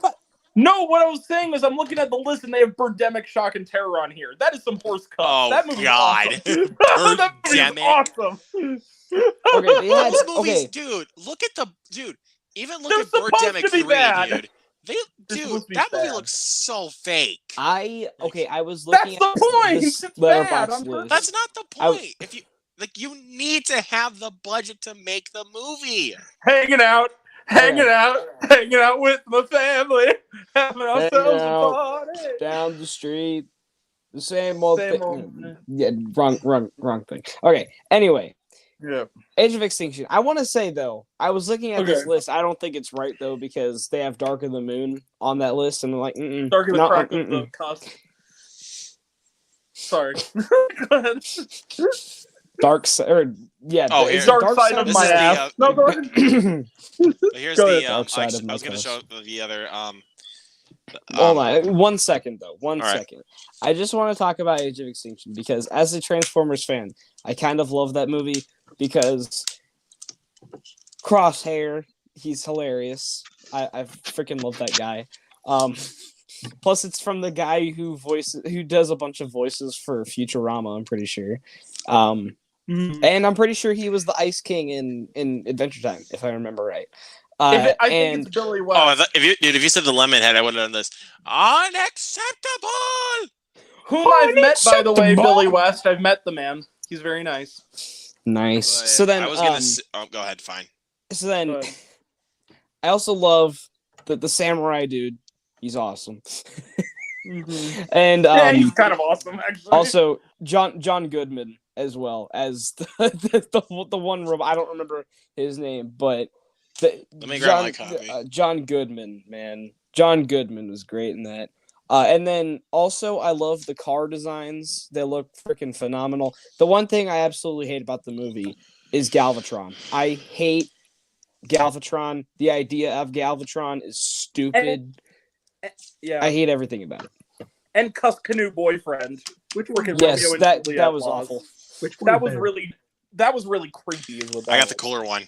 No, what I was saying is I'm looking at the list and they have Birdemic, Shock, and Terror on here. That is some horse cuss. Oh, that movie's God. awesome. That movie's Birdemic. awesome. Okay, they had, Those movies, okay, dude. Look at the dude. Even look They're at supposed Birdemic to be 3, bad. dude. They're Dude, supposed to be that movie bad. looks so fake. I was That's looking the at point. this It's Letterboxd bad. I'm list. That's not the I- point. If you like, you need to have the budget to make the movie. hanging out with my family, having ourselves a out. party. Down the street, the same old Same thing. old- Yeah, wrong thing. Okay. Anyway, Yeah. Age of Extinction. I want to say though, I was looking at this Okay. list. I don't think it's right though because they have Dark of the Moon on that list, and I'm like, Dark of the no, crack of the cuss. Sorry. Go ahead. Dark Side, or yeah, Oh, it's here. Dark side of This my is the, ass. No, go ahead. But here's Go the ahead. Dark side actually, of my I was gonna cuss. show the other Hold on, 1 second though. One All right. second. I just want to talk about Age of Extinction because as a Transformers fan, I kind of love that movie because Crosshair, he's hilarious. I freaking love that guy. Plus, it's from the guy who does a bunch of voices for Futurama. I'm pretty sure. And I'm pretty sure he was the Ice King in Adventure Time, if I remember right. I think and it's Billy Oh, West. if you said the Lemonhead, I would have done this. Unacceptable. Whom I've met, by the way, Unacceptable. Billy West. I've met the man. He's very nice. nice. But So then, I was gonna. Go ahead. Fine. so then, Go ahead. I also love the samurai dude. He's awesome. Mm-hmm. And Yeah, he's kind of awesome, actually. also John Goodman. as well as the one robot. I don't remember his name, but Let me grab my copy. John Goodman, man. John Goodman was great in that. And then also, I love the car designs. They look freaking phenomenal. The one thing I absolutely hate about the movie is Galvatron. I hate Galvatron. The idea of Galvatron is stupid. Yeah. I hate everything about it. And Cuss Canoe Boyfriend. Which one? Yes, Romeo and that Juliet was laws. awful. Which one? That was really creepy. Is what that I got the was. cooler one.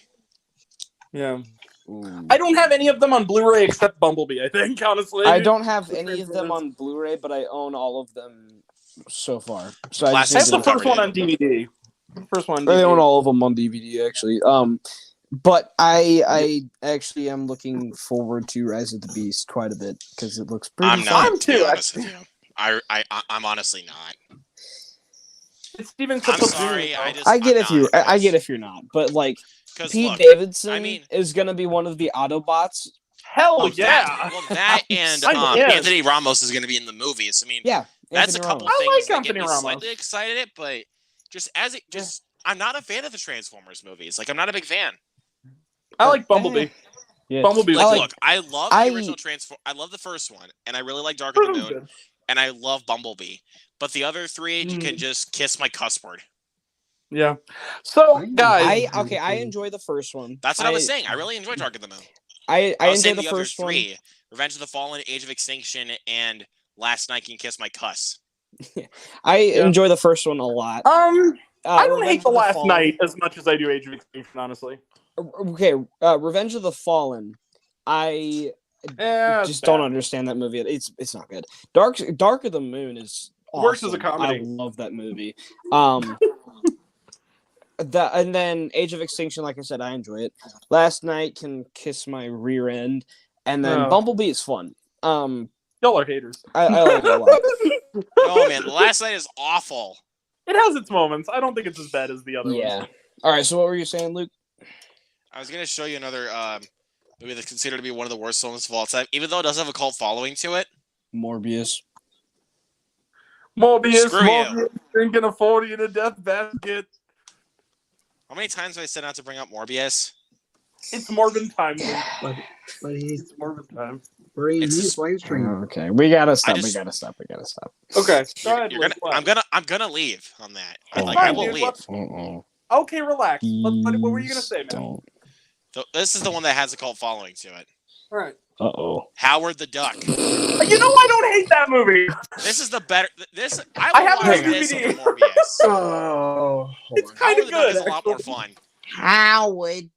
Yeah. Ooh. I don't have any of them on Blu-ray except Bumblebee, I think, honestly. I don't have The any of them Transformers. on Blu-ray, but I own all of them so far. So Classic I have the didn't- first one on DVD. First one on I own DVD. all of them on DVD actually. But I actually am looking forward to Rise of the Beast quite a bit because it looks pretty. I'm fun. not. I'm To be too, honest with you. I'm honestly not. It's Steven I'm Caple sorry. Jr. I get I'm if you. not, I get if you're not. But like Because Pete look, Davidson I mean- is gonna be one of the Autobots. Hell well, yeah! that and I'm in. Anthony Ramos is going to be in the movies. I mean, Yeah, that's Anthony a couple Ramos. I things like that get Anthony me Ramos. slightly excited, but I'm not a fan of the Transformers movies. Like, I'm not a big fan. I like Bumblebee. Yeah. Bumblebee's Like, I like- look, I love I- the original I love the first one, and I really like Dark of the Moon, and I love Bumblebee. But the other three, you can just kiss my cuss word. Yeah. So, guys, I enjoy the first one. That's what I was saying. I really enjoy Dark of the Moon. I I was enjoy saying the the other first one. three: Revenge of the Fallen, Age of Extinction, and Last Night Can Kiss My Cuss. I enjoy the first one a lot. I don't Revenge hate the of Last Fallen- Night as much as I do Age of Extinction, honestly. Okay, Revenge of the Fallen. I just don't understand that movie. It's not good. Dark of the Moon is awesome. Works as a comedy. I love that movie. And then Age of Extinction, like I said, I enjoy it. Last Night Can Kiss My Rear End, and then Oh. Bumblebee is fun. Y'all are haters. I like it a lot. Oh man, Last Night is awful. It has its moments. I don't think it's as bad as the other ones. Yeah. All right. So what were you saying, Luke? I was gonna show you another movie that's considered to be one of the worst films of all time, even though it does have a cult following to it. Morbius. Morbius, Screw you. Morbius, drinking a 40 in a death basket. How many times have I said not to bring up Morbius? It's Morbin time. But he's It's Morbin time. bringing It's- his live stream. Okay, we gotta stop. just- We gotta stop. We gotta stop. Okay. Go ahead, You're Luke, what? I'm gonna leave on that. Oh, Like, I fine, will dude, leave. let's- Uh-oh. Okay, relax. What were you gonna say, man? Don't. This is the one that has a cult following to it. All right. Uh-oh. Howard the Duck. You know I don't hate that movie. This is the better. This I I have will it watch on this DVD. over Morbius. Oh, It's kind Howard of the Duck good. is a lot more actually. fun. Howard.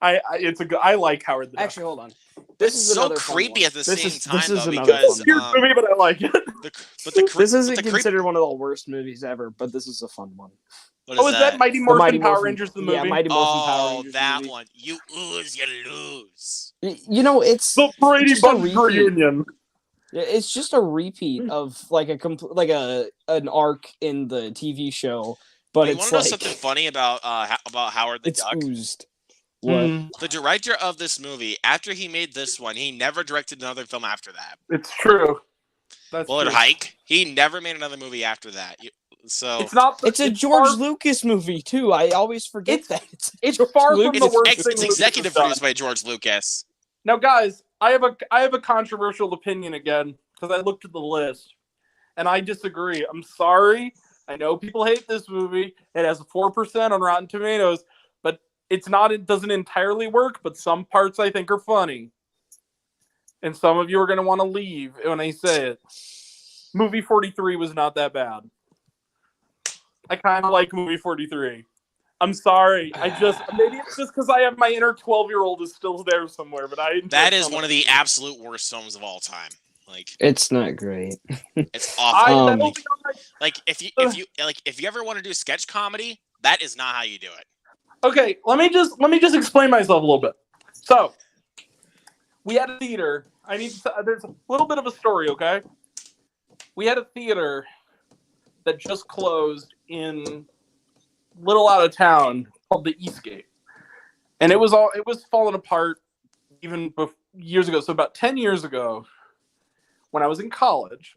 I like Howard the Duck. Actually, hold on. This This is is so another fun creepy one. at the This same is- time, this is though, another because fun Weird movie, but I like it. This isn't the creep- considered one of the worst movies ever, but this is a fun one. What Oh, is that Mighty The Morphin Mighty Power Morphin- Rangers the Yeah, movie? Mighty Morphin Power Oh, Rangers that movie. one. You ooze, you lose. You know, it's The Brady just a Bunch repeat. reunion. It's just a repeat of like an arc in the TV show, but you it's want to know like something funny about Howard the it's Duck? oozed. What? The director of this movie, after he made this one, he never directed another film after that. It's true. That's Bullet true. Hike. He never made another movie after that. So It's not. It's a it's George far- Lucas movie too. I always forget It's- that. It's George far from Lucas. the worst it's thing. Lucas executive has done. produced by George Lucas. Now, guys, I have a controversial opinion again because I looked at the list and I disagree. I'm sorry. I know people hate this movie. It has a 4% on Rotten Tomatoes, but it's not. It doesn't entirely work. But some parts I think are funny, and some of you are going to want to leave when I say it. Movie 43 was not that bad. I kind of like movie 43. I'm sorry. Maybe it's just because I have my inner 12-year-old is still there somewhere, but I. That is one of the absolute worst films of all time. Like, It's not great. it's awful. Um, Like if you ever want to do sketch comedy, that is not how you do it. Okay, let me just explain myself a little bit. So, we had a theater. There's a little bit of a story, okay? We had a theater that just closed in little out of town called the Eastgate, and it was falling apart even years ago. So about 10 years ago, when I was in college,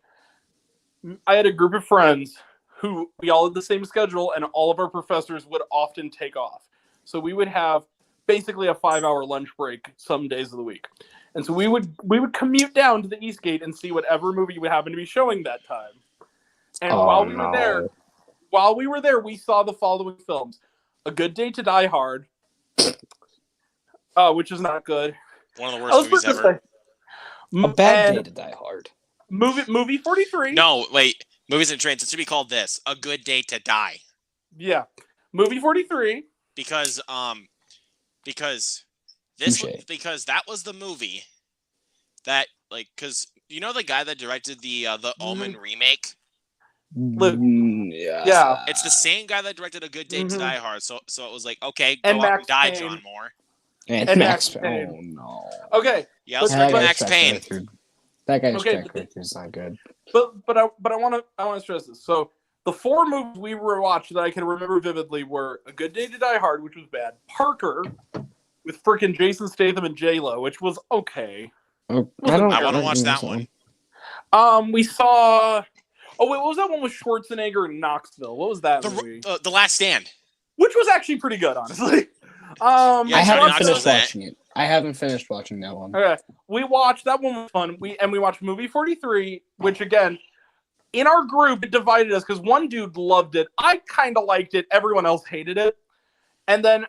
I had a group of friends who we all had the same schedule, and all of our professors would often take off. So we would have basically a 5-hour lunch break some days of the week. And so we would commute down to the Eastgate and see whatever movie would happen to be showing that time. And while we were there, we saw the following films: A Good Day to Die Hard, which is not good. One of the worst movies ever. A Bad Day to Die Hard. Movie 43. No, wait. Movies and Trains. It should be called this: A Good Day to Die. Yeah. Movie 43. Because that was the movie that, like, because you know the guy that directed the Omen remake. Yeah. It's the same guy that directed A Good Day to Die Hard. So it was like, okay, go And out Max and die, Payne. John Moore. And Max Payne. Oh no. Okay. Yeah, let's But- bring Max Payne. That guy's Okay, track record is not good. But I want to stress this. So the 4 movies we watched that I can remember vividly were A Good Day to Die Hard, which was bad. Parker, with freaking Jason Statham and J-Lo, which was okay. I want to watch that one. We saw. Oh wait, what was that one with Schwarzenegger in Knoxville? What was that movie? The Last Stand. Which was actually pretty good, honestly. Yeah, I Johnny haven't Knoxville's finished in it. watching it. I haven't finished watching that one. Okay, we watched that one was fun. We watched movie 43, which again, in our group, it divided us because one dude loved it. I kind of liked it. Everyone else hated it. And then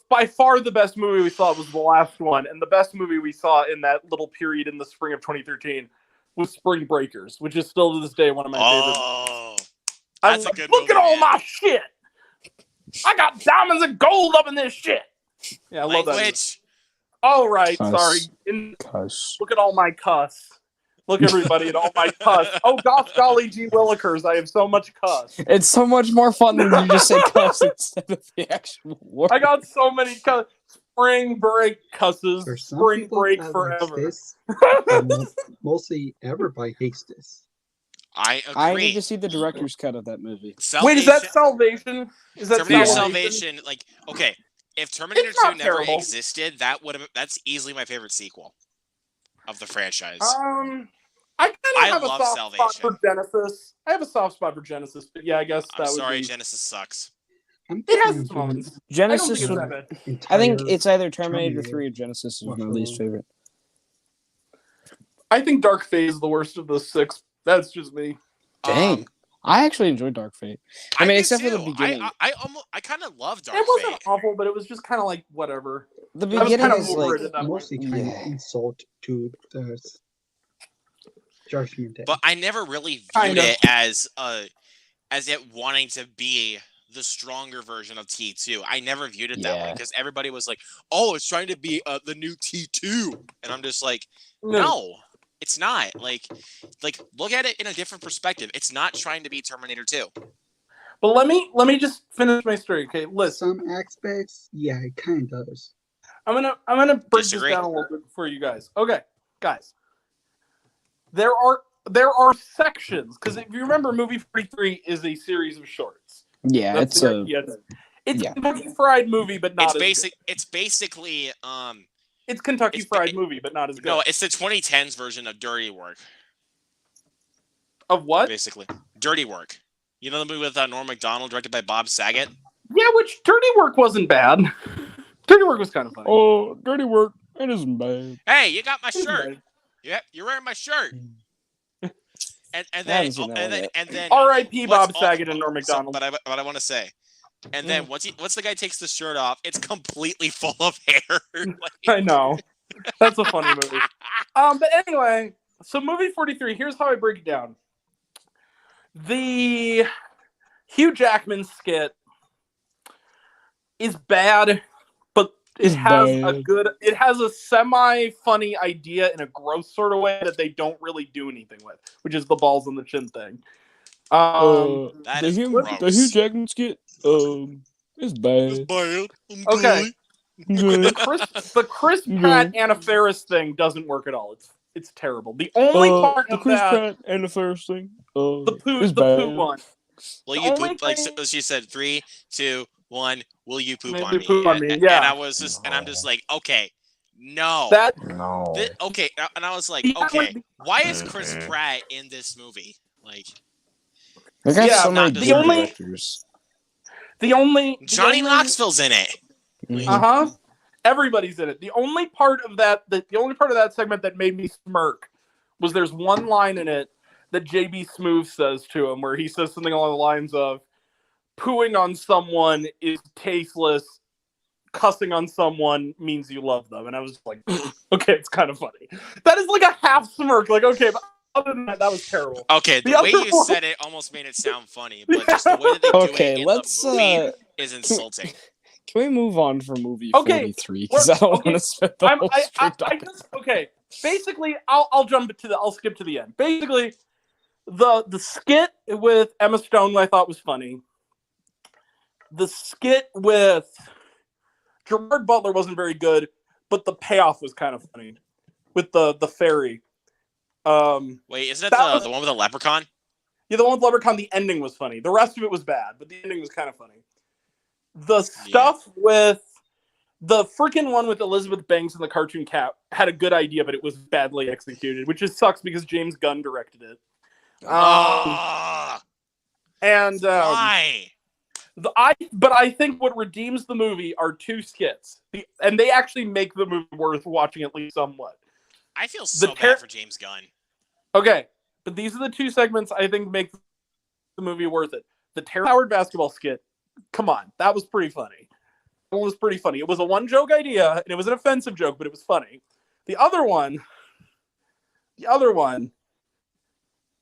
by far the best movie we saw was the last one, and the best movie we saw in that little period in the spring of 2013 was Spring Breakers, which is still to this day one of my favorites. Oh, that's a good Look movie, at all man. my shit. I got diamonds and gold up in this shit. Yeah, I love that. Language. All right, Cuss. sorry. Cuss. Look at all my cuss. Look, everybody, at all my cuss. Oh, gosh, golly gee willikers, I have so much cuss. It's so much more fun when you just say cuss instead of the actual word. I got so many cuss. Spring break cusses. For some Spring people break that forever. likes this, but mostly everybody hates this. I agree. I need to see the director's cut of that movie. Wait, is that Salvation? Is that Terminator Salvation? Salvation? Like, okay, if Terminator It's not 2 never terrible. existed, that's easily my favorite sequel of the franchise. I I kind of have a love soft spot Salvation. for Genesis. I have a soft spot for Genesis, but yeah, I guess that I'm would sorry, be. Genesis sucks. I'm It has thinking its of moments. I don't Genesis think it's would. that bad. I think entire it's either Terminator Terminator 3 or Genesis is my Buffalo. least favorite. I think Dark Fate is the worst of the 6. That's just me. Dang. I actually enjoyed Dark Fate. I mean, did except for the too. beginning. I kind of love Dark It wasn't Fate. awful, but it was just kind of like whatever. The I was beginning kind of is over like. it at that point. mostly kind Yeah. of insult to the Judgment Day. But I never really viewed Kind of. it as it wanting to be the stronger version of T2. I never viewed it that way Yeah. because everybody was like, "Oh, it's trying to be the new T2," and I'm just like, "No, it's not." Like look at it in a different perspective. It's not trying to be Terminator 2. But let me just finish my story. Okay, listen. Some aspects, yeah, it kind of does. I'm gonna break Disagree. this down a little bit for you guys. Okay, guys. There are sections because if you remember, movie 43 is a series of shorts. Yeah, That's it's the- a. yeah, it's yeah. a Kentucky Fried movie, but not It's as basic. good. It's basically It's Kentucky it's- Fried movie, but not as good. no, it's the 2010s version of Dirty Work. Of what? Basically, Dirty Work. You know the movie with Norm Macdonald, directed by Bob Saget. Yeah, which Dirty Work wasn't bad. Dirty Work was kind of funny. Oh, dirty work. It isn't bad. Hey, you got my It wasn't shirt. bad. Yeah, you're wearing my shirt. And I then haven't seen that one yet. and then R.I.P. what's Bob all- Saget and Norm so- Macdonald. but I want to say, and then once the guy takes the shirt off, it's completely full of hair. Like- I know. That's a funny movie. But anyway, so movie 43, here's how I break it down. The Hugh Jackman skit is bad, but It's it has a semi-funny idea in a gross sort of way that they don't really do anything with, which is the balls on the chin thing. That the is Hugh, gross. the Hugh Jackman skit, it's bad. Okay. Good. The Chris Mhm. Pratt Anna Faris thing doesn't work at all. It's terrible. The only part the of Chris that, Pratt and the first thing. the poo it's the bad. poo one. Will The you only poop? Like thing- she said, 3, 2, 1. Will you poop Will on you me? poop on me? And Yeah. I was just, and I'm just like, okay, no. That No. Okay, and I was like, Yeah, okay, like- why is Chris Pratt in this movie? Like, They got Yeah, so many not good deserving. directors. Johnny Knoxville's in it. Mhm. Uh-huh. Everybody's in it. The only part of that segment that made me smirk was there's one line in it that JB Smoove says to him where he says something along the lines of, "Pooing on someone is tasteless. Cussing on someone means you love them." And I was like, okay, it's kind of funny. That is like a half smirk. Like, okay, but other than that, that was terrible. Okay, the way you said it almost made it sound funny, but just the way that they do Okay, it in let's the movie is insulting. can we move on from movie Okay, 43? Because I don't want to spend the whole stream okay. Basically, I'll skip to the end. Basically, the skit with Emma Stone I thought was funny. The skit with Gerard Butler wasn't very good, but the payoff was kind of funny with the fairy. Wait, isn't that the one with the leprechaun? Yeah, the one with Leprechaun, the ending was funny. The rest of it was bad, but the ending was kind of funny. The stuff with the freaking one with Elizabeth Banks and the cartoon cat had a good idea, but it was badly executed, which just sucks because James Gunn directed it. Why? But I think what redeems the movie are two skits, and they actually make the movie worth watching at least somewhat. I feel so bad for James Gunn. Okay, but these are the two segments I think make the movie worth it. The Terrence Howard basketball skit, come on, that was pretty funny. It was pretty funny. It was a one-joke idea, and it was an offensive joke, but it was funny. The other one,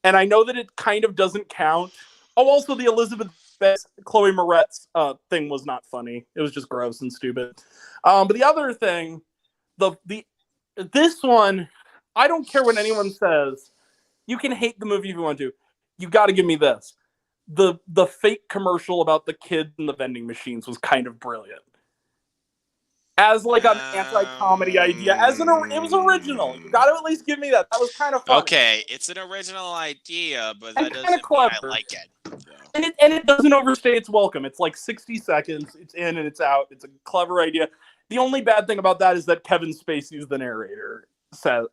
and I know that it kind of doesn't count. Oh, also the Elizabeth Banks, Chloe Moretz thing was not funny. It was just gross and stupid. But the other thing, this one, I don't care what anyone says. You can hate the movie if you want to. You got to give me this. The fake commercial about the kids and the vending machines was kind of brilliant. As like an anti-comedy idea, it was original. You got to at least give me that. That was kind of funny. Okay, it's an original idea, but that doesn't mean clever. I like it. So. And it doesn't overstay its welcome. It's like 60 seconds. It's in and it's out. It's a clever idea. The only bad thing about that is that Kevin Spacey is the narrator,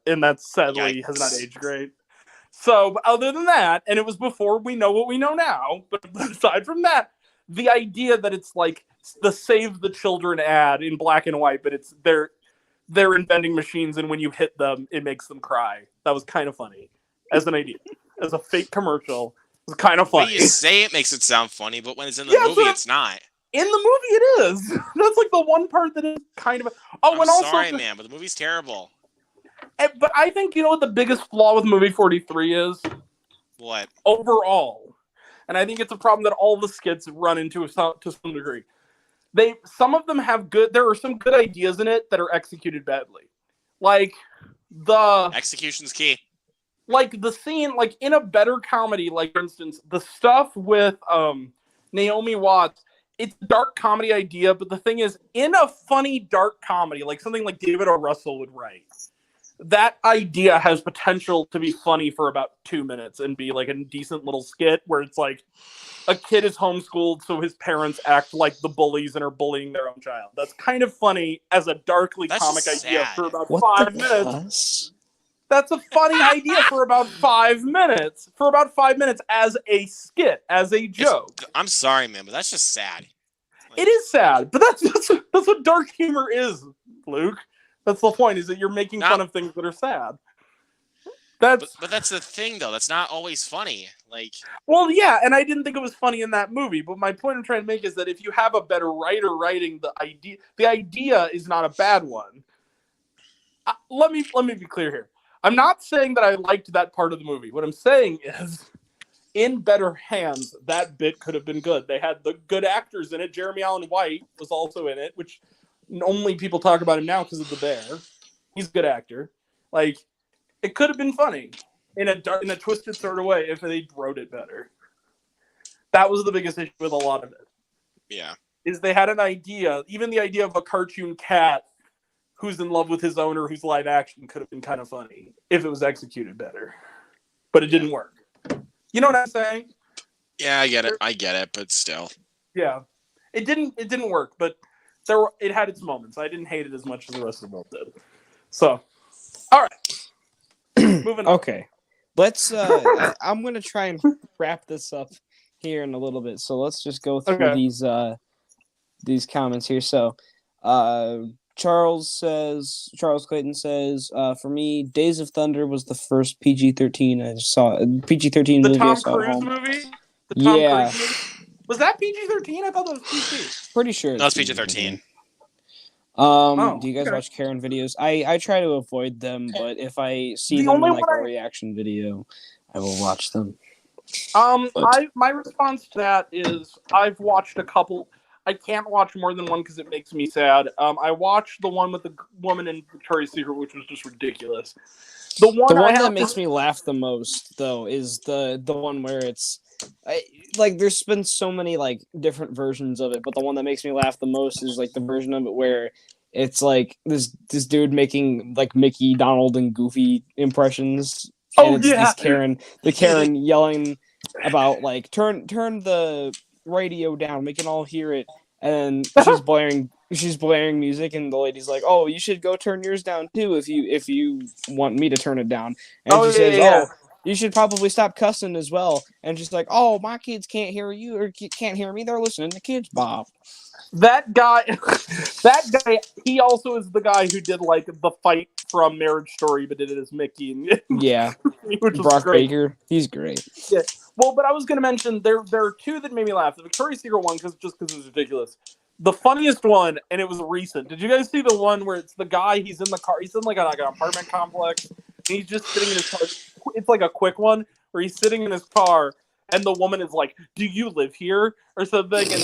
and that sadly has not aged great. So other than that, and it was before we know what we know now, but aside from that, the idea that it's like the Save the Children ad in black and white, but it's they're in vending machines, and when you hit them, it makes them cry. That was kind of funny as an idea, as a fake commercial. It was kind of funny. When you say it makes it sound funny, but when it's in the movie, it's not. In the movie, it is. That's like the one part that is kind of. Oh, I'm sorry, man, but the movie's terrible. But I think you know what the biggest flaw with movie 43 is? What? Overall. And I think it's a problem that all the skits run into to some degree. Some of them have there are some good ideas in it that are executed badly. Like the execution's key. Like the scene, like in a better comedy, like for instance, the stuff with Naomi Watts, it's a dark comedy idea, but the thing is, in a funny dark comedy, like something like David O. Russell would write, that idea has potential to be funny for about 2 minutes and be like a decent little skit where it's like a kid is homeschooled, so his parents act like the bullies and are bullying their own child. That's kind of funny as a darkly comic idea for about 5 minutes. That's a funny idea for about 5 minutes. For about 5 minutes as a skit, as a joke. I'm sorry, man, but that's just sad. Like, it is sad, but that's what dark humor is, Luke. That's the point, is that you're making fun of things that are sad. But that's the thing, though. That's not always funny. Like, well, yeah, and I didn't think it was funny in that movie. But my point I'm trying to make is that if you have a better writer writing the idea is not a bad one. Let me be clear here. I'm not saying that I liked that part of the movie. What I'm saying is, in better hands, that bit could have been good. They had the good actors in it. Jeremy Allen White was also in it, which only people talk about him now because of The Bear. He's a good actor. Like, it could have been funny in a twisted sort of way if they wrote it better. That was the biggest issue with a lot of it. Yeah. Is they had an idea, even the idea of a cartoon cat who's in love with his owner, who's live action, could have been kind of funny if it was executed better. But it didn't work. You know what I'm saying? Yeah, I get it, but still. Yeah. It didn't work, but it had its moments. I didn't hate it as much as the rest of the world did. So, all right. Moving on. Okay. let's. I'm gonna try and wrap this up here in a little bit. So let's just go through Okay. these comments here. So, Charles Clayton says, for me, Days of Thunder was the first PG-13 I saw. PG-13 The movie I Tom saw at Cruise home. movie? The Tom Yeah, Cruise movie? Was that PG-13? I thought that was PG. pretty sure. No, it's PG-13. Do you guys watch Karen videos? I try to avoid them, but if I see The them only in like one a I- reaction video, I will watch them. My response to that is I've watched a couple. I can't watch more than one because it makes me sad. I watched the one with the woman in Victoria's Secret, which was just ridiculous. The one that makes me laugh the most, though, is the one where it's like there's been so many like different versions of it, but the one that makes me laugh the most is like the version of it where it's like this dude making like Mickey, Donald, and Goofy impressions. And it's this Karen yelling about like turn the radio down, we can all hear it. And she's blaring music, and the lady's like, "Oh, you should go turn yours down too if you want me to turn it down." And she says, "Oh, you should probably stop cussing as well." And she's like, "Oh, my kids can't hear you or can't hear me. They're listening to Kids Bob." That guy, he also is the guy who did like the fight from Marriage Story, but did it as Mickey. And Yeah, which was Brock great. Baker, he's great. Yeah. Well, but I was going to mention there are two that made me laugh. The Victoria's Secret one, because it was ridiculous. The funniest one, and it was recent. Did you guys see the one where it's the guy? He's in the car. He's in like an apartment complex, and he's just sitting in his car. It's like a quick one where he's sitting in his car, and the woman is like, "Do you live here?" or something, and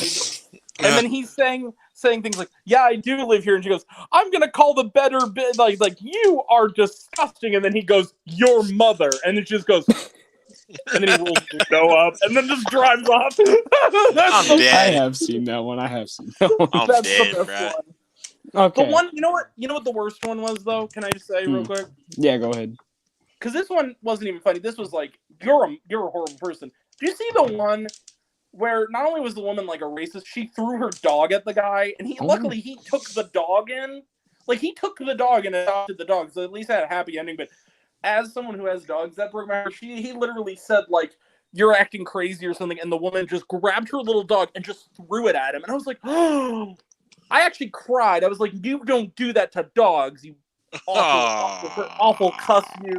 then he's saying things like, "Yeah, I do live here," and she goes, "I'm gonna call the better bit like you are disgusting," and then he goes, "Your mother," and it just goes. And then he rolls the window up, and then just drives off. I'm dead. I have seen that one. I'm That's dead, the best bro. one. Okay. The one, you know what the worst one was though? Can I just say real quick? Yeah, go ahead. Because this one wasn't even funny. This was like you're a horrible person. Do you see the one where not only was the woman like a racist, she threw her dog at the guy, and luckily he took the dog in. Like he took the dog and adopted the dog, so at least had a happy ending. But as someone who has dogs, that broke my heart. He literally said like, "You're acting crazy" or something, and the woman just grabbed her little dog and just threw it at him. And I was like, oh, I actually cried. I was like, "You don't do that to dogs, you awful cuss you."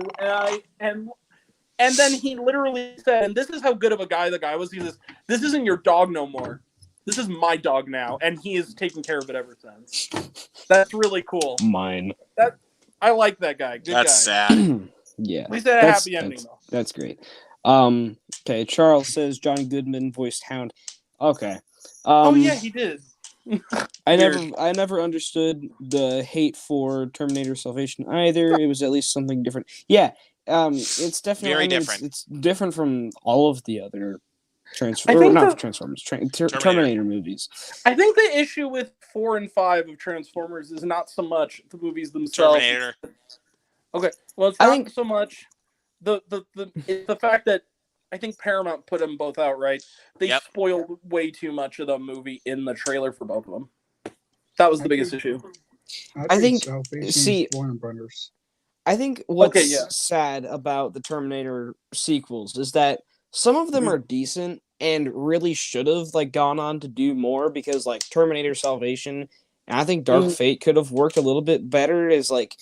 And then he literally said, and this is how good of a guy the guy was. He says, "This isn't your dog no more. This is my dog now," and he has taken care of it ever since. That's really cool. Mine. I like that guy. Good That's guy. sad. Yeah. At least it had a happy ending though. That's great. Okay, Charles says John Goodman voiced Hound. Okay. Yeah, he did. I never understood the hate for Terminator Salvation either. It was at least something different. Yeah. It's definitely Very different. It's different from all of the other Terminator movies. I think the issue with 4 and 5 of Transformers is not so much the movies themselves. Terminator. Okay, well, it's not so much it's the fact that I think Paramount put them both out right. They spoiled way too much of the movie in the trailer for both of them. That was the biggest issue. I think Warner Brothers. I think what's sad about the Terminator sequels is that some of them are decent and really should have like gone on to do more, because like Terminator Salvation and I think Dark Fate could have worked a little bit better as like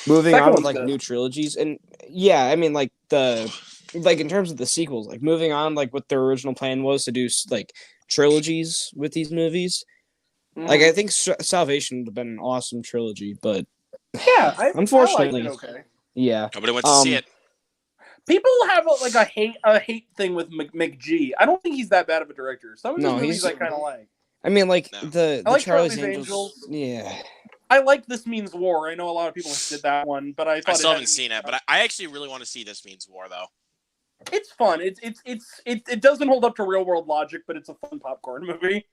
moving on with like new trilogies. And yeah, I mean like in terms of the sequels, like moving on like what their original plan was to do like trilogies with these movies. Like I think Salvation would have been an awesome trilogy, but unfortunately, I liked it okay. Yeah, nobody went to see it. People have a hate thing with McG. I don't think he's that bad of a director. Some of his movies I kind of like. I mean, like I like Charlie's Angels. Yeah, I like This Means War. I know a lot of people did that one, but I still haven't seen it. But I actually really want to see This Means War, though. It's fun. It doesn't hold up to real world logic, but it's a fun popcorn movie.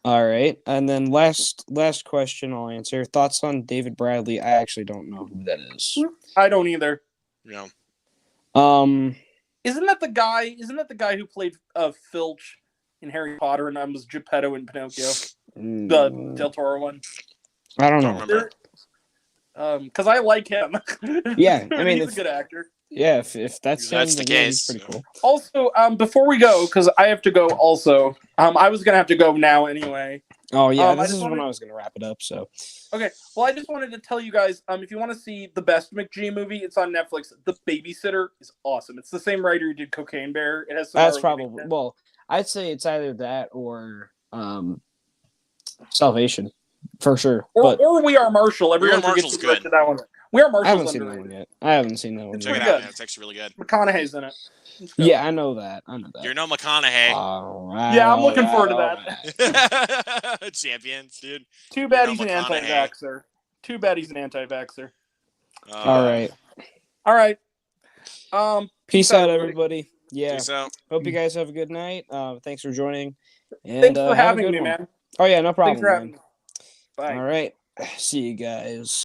All right, and then last question I'll answer. Thoughts on David Bradley? I actually don't know who that is. I don't either. No. Isn't that the guy who played Filch in Harry Potter and was Geppetto in Pinocchio? The Del Toro one. I don't know. Because I like him. Yeah, I mean, he's a good actor. Yeah, if that's If that's him, the then yeah, he's case, pretty cool. Also, before we go, because I have to go. Also, I was gonna have to go now anyway. Oh yeah, I this just is when wanted- I was gonna wrap it up. So Okay, well, I just wanted to tell you guys, if you want to see the best McG movie, it's on Netflix. The Babysitter is awesome. It's the same writer who did Cocaine Bear. It has some. that's Harley probably Quinn. well. I'd say it's either that or Salvation, for sure. But Or We Are Marshall. Everyone We Are forgets Marshall's to direct good. that one. We Are I Marshall's haven't seen that one underrated. yet. I haven't seen that one It's Check yet. it pretty out, good. man. It's actually really good. McConaughey's in it. It's good. Yeah, I know that. I know that. You're no McConaughey. All right. Yeah, I'm looking all forward to right, that. all right. Champions, dude. Too bad You he's know an McConaughey. anti-vaxxer. Too bad he's an anti-vaxxer. All right. All right. Peace out, everybody. Yeah. Peace out. Hope you guys have a good night. Thanks for joining. And, Thanks for have a having good me, one. man. Oh yeah, no problem. Thanks for having Man. me. Bye. All right. See you guys.